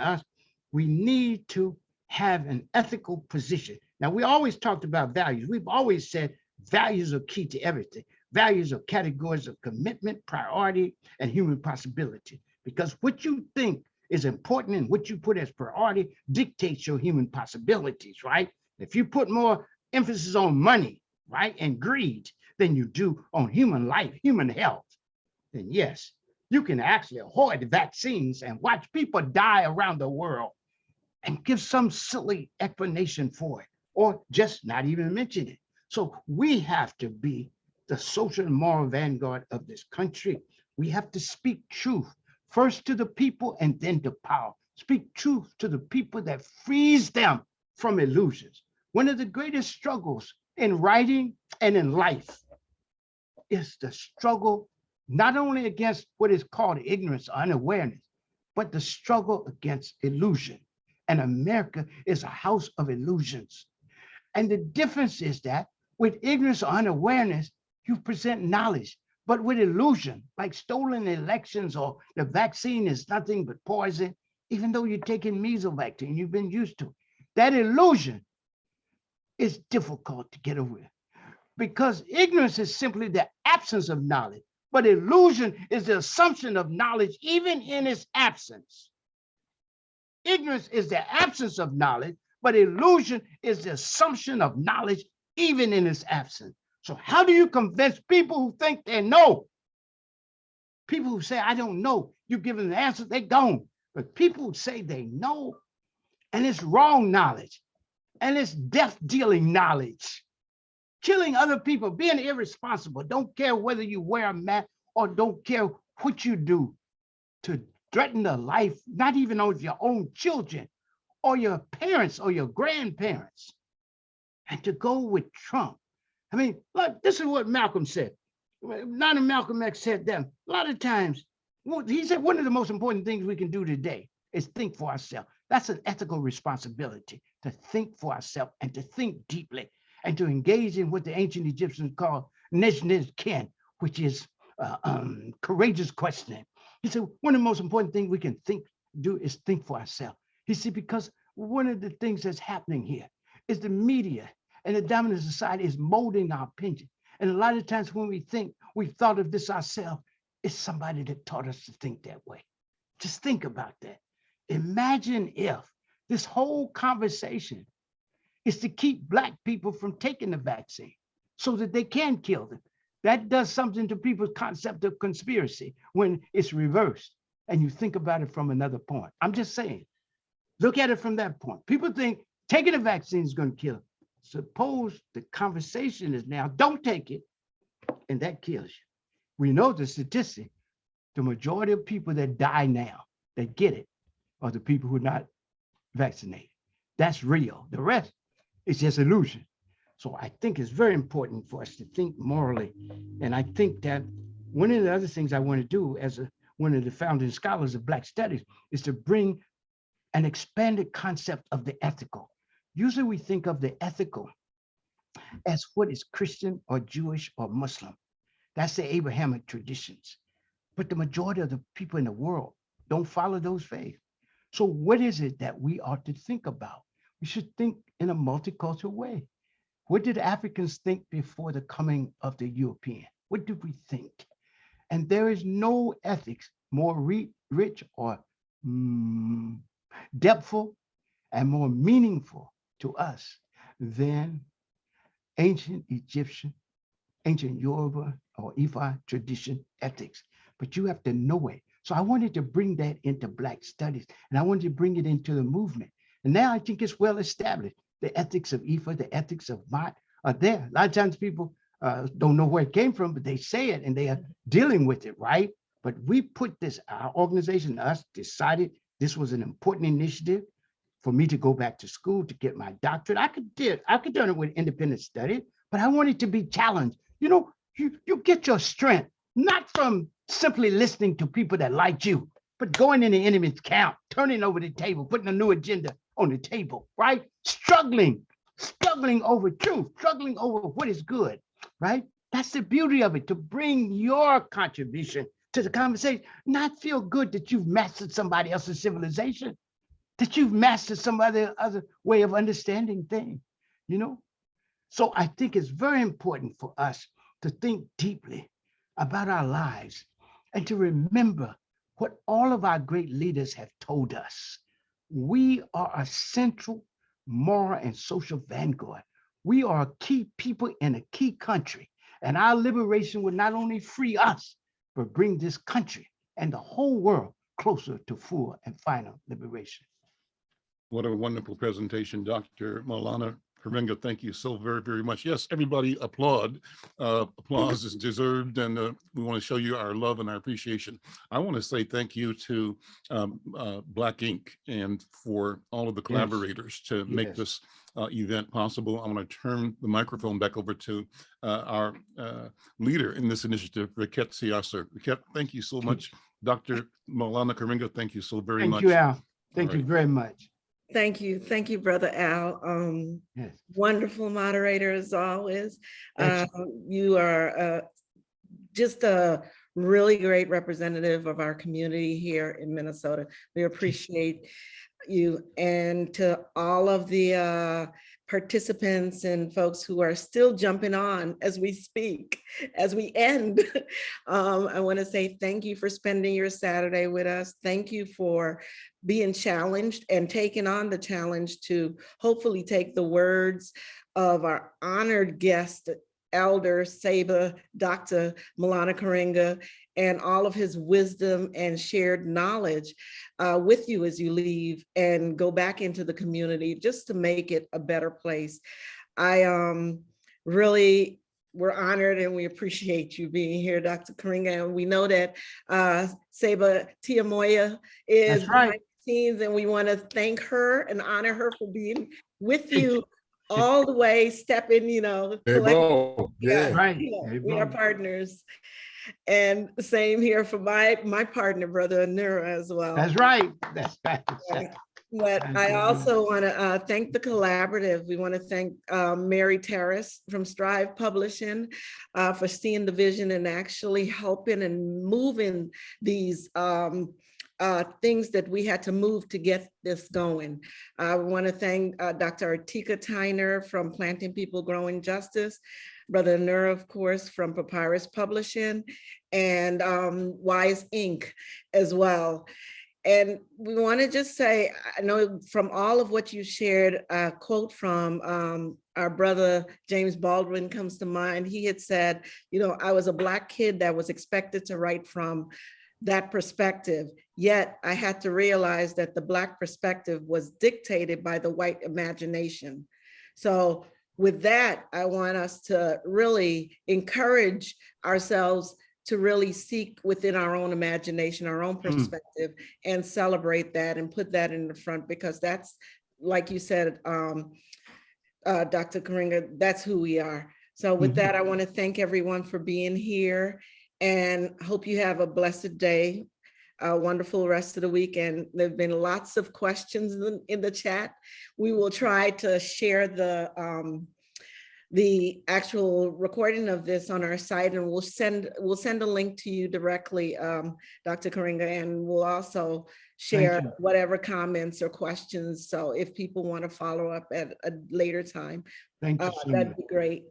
we need to have an ethical position. Now, we always talked about values. We've always said values are key to everything. Values are categories of commitment, priority, and human possibility. Because what you think is important and what you put as priority dictates your human possibilities, right? If you put more emphasis on money, right, and greed than you do on human life, human health, then yes, you can actually avoid vaccines and watch people die around the world and give some silly explanation for it, or just not even mention it. So we have to be the social and moral vanguard of this country. We have to speak truth, first to the people and then to power. Speak truth to the people that frees them from illusions. One of the greatest struggles in writing and in life is the struggle not only against what is called ignorance or unawareness, but the struggle against illusion. And America is a house of illusions. And the difference is that with ignorance or unawareness, you present knowledge, but with illusion, like stolen elections or the vaccine is nothing but poison, even though you're taking measles vaccine, you've been used to it. That illusion is difficult to get away because ignorance is simply the absence of knowledge, but illusion is the assumption of knowledge even in its absence. Ignorance is the absence of knowledge, but illusion is the assumption of knowledge even in its absence. So how do you convince people who think they know? People who say, I don't know, you give them the answer, they're gone. But people who say they know, and it's wrong knowledge, and it's death-dealing knowledge, killing other people, being irresponsible, don't care whether you wear a mask or don't care what you do to threaten the life, not even of your own children or your parents or your grandparents. And to go with Trump. I mean, look, this is what Malcolm said. Not Malcolm X said that. A lot of times, he said one of the most important things we can do today is think for ourselves. That's an ethical responsibility, to think for ourselves and to think deeply and to engage in what the ancient Egyptians called nezh ken, which is courageous questioning. He said, one of the most important things we can do is think for ourselves. He said, because one of the things that's happening here is the media and the dominant society is molding our opinion. And a lot of times when we think we've thought of this ourselves, it's somebody that taught us to think that way. Just think about that. Imagine if this whole conversation is to keep Black people from taking the vaccine so that they can kill them. That does something to people's concept of conspiracy when it's reversed and you think about it from another point. I'm just saying, look at it from that point. People think taking a vaccine is going to kill them. Suppose the conversation is now, don't take it, and that kills you. We know the statistic. the majority of people that die now, that get it, are the people who are not vaccinated. That's real. The rest is just illusion. So I think it's very important for us to think morally. And I think that one of the other things I want to do as one of the founding scholars of Black studies is to bring an expanded concept of the ethical. Usually we think of the ethical as what is Christian or Jewish or Muslim. That's the Abrahamic traditions. But the majority of the people in the world don't follow those faiths. So what is it that we ought to think about? We should think in a multicultural way. What did Africans think before the coming of the European? What did we think? And there is no ethics more rich or depthful and more meaningful to us than ancient Egyptian, ancient Yoruba or Ifa tradition ethics. But you have to know it. So I wanted to bring that into Black studies, and I wanted to bring it into the movement. And now I think it's well established. The ethics of Ifa, the ethics of Mat are there. A lot of times people don't know where it came from, but they say it and they are dealing with it, right? But we put this, our organization, us, decided this was an important initiative for me to go back to school to get my doctorate. I could do it with independent study, but I wanted to be challenged. You know, you get your strength, not from simply listening to people that like you, but going in the enemy's camp, turning over the table, putting a new agenda on the table, right? Struggling over truth, struggling over what is good, right? That's the beauty of it, to bring your contribution to the conversation, not feel good that you've mastered somebody else's civilization, that you've mastered some other way of understanding things, you know? So I think it's very important for us to think deeply about our lives and to remember what all of our great leaders have told us. We are a central moral and social vanguard. We are a key people in a key country, and our liberation will not only free us, but bring this country and the whole world closer to full and final liberation. What a wonderful presentation, Dr. Maulana Karenga. Thank you so very, very much. Yes, everybody applaud. Applause is deserved, and we want to show you our love and our appreciation. I want to say thank you to Black Ink and for all of the collaborators to make this event possible. I want to turn the microphone back over to our leader in this initiative, Riket Siaser. Riket, thank you so much. Dr. Maulana Karenga, thank you so very much. Thank you, Al. Thank you very much. Thank you, Brother Al. Yes. Wonderful moderator as always. You are just a really great representative of our community here in Minnesota. We appreciate you, and to all of the participants and folks who are still jumping on as we speak, as we end. I want to say thank you for spending your Saturday with us. Thank you for being challenged and taking on the challenge to hopefully take the words of our honored guest, Elder Saba, Dr. Maulana Karenga, and all of his wisdom and shared knowledge with you as you leave and go back into the community just to make it a better place. We're honored and we appreciate you being here, Dr. Karenga. And we know that Saba Tiamoya is behind the scenes, and we want to thank her and honor her for being with you all the way, stepping, you know, we are partners. And the same here for my partner, Brother Nura, as well. That's right. That's right. But I also want to thank the collaborative. We want to thank Mary Terrace from Strive Publishing for seeing the vision and actually helping and moving these things that we had to move to get this going. I want to thank Dr. Artika Tyner from Planting People Growing Justice, Brother Nur, of course, from Papyrus Publishing, and Wise Inc. as well. And we want to just say, I know from all of what you shared, a quote from our brother James Baldwin comes to mind. He had said, you know, I was a Black kid that was expected to write from that perspective, yet I had to realize that the Black perspective was dictated by the white imagination. So with that, I want us to really encourage ourselves to really seek within our own imagination, our own perspective, and celebrate that and put that in the front, because that's, like you said, Dr. Karenga, that's who we are. So with that, I want to thank everyone for being here and hope you have a blessed day, a wonderful rest of the week. And there've been lots of questions in the chat. We will try to share the actual recording of this on our site, and we'll send a link to you directly, Dr. Karenga, and we'll also share whatever comments or questions. So if people want to follow up at a later time, Thank you so that'd much. be great.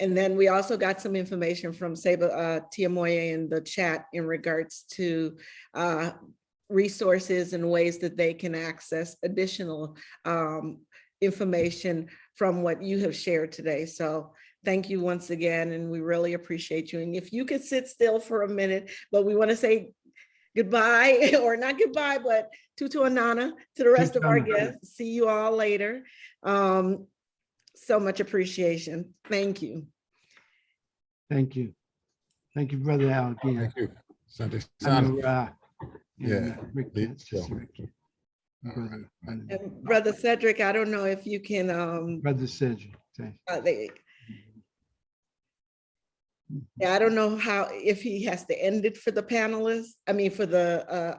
And then we also got some information from Seba Tiamoye in the chat in regards to resources and ways that they can access additional information from what you have shared today. So thank you once again, and we really appreciate you. And if you could sit still for a minute, but we want to say goodbye, or not goodbye, but tutu anana to the rest of our guests. See you all later. So much appreciation. Thank you. Thank you. Thank you, Brother Al. Again. Thank you. Sunday. Yeah. Rick, Lead show. Rick. Brother, And Brother Cedric, I don't know if you can. Brother Cedric. Yeah, I don't know if he has to end it for the panelists. I mean, for the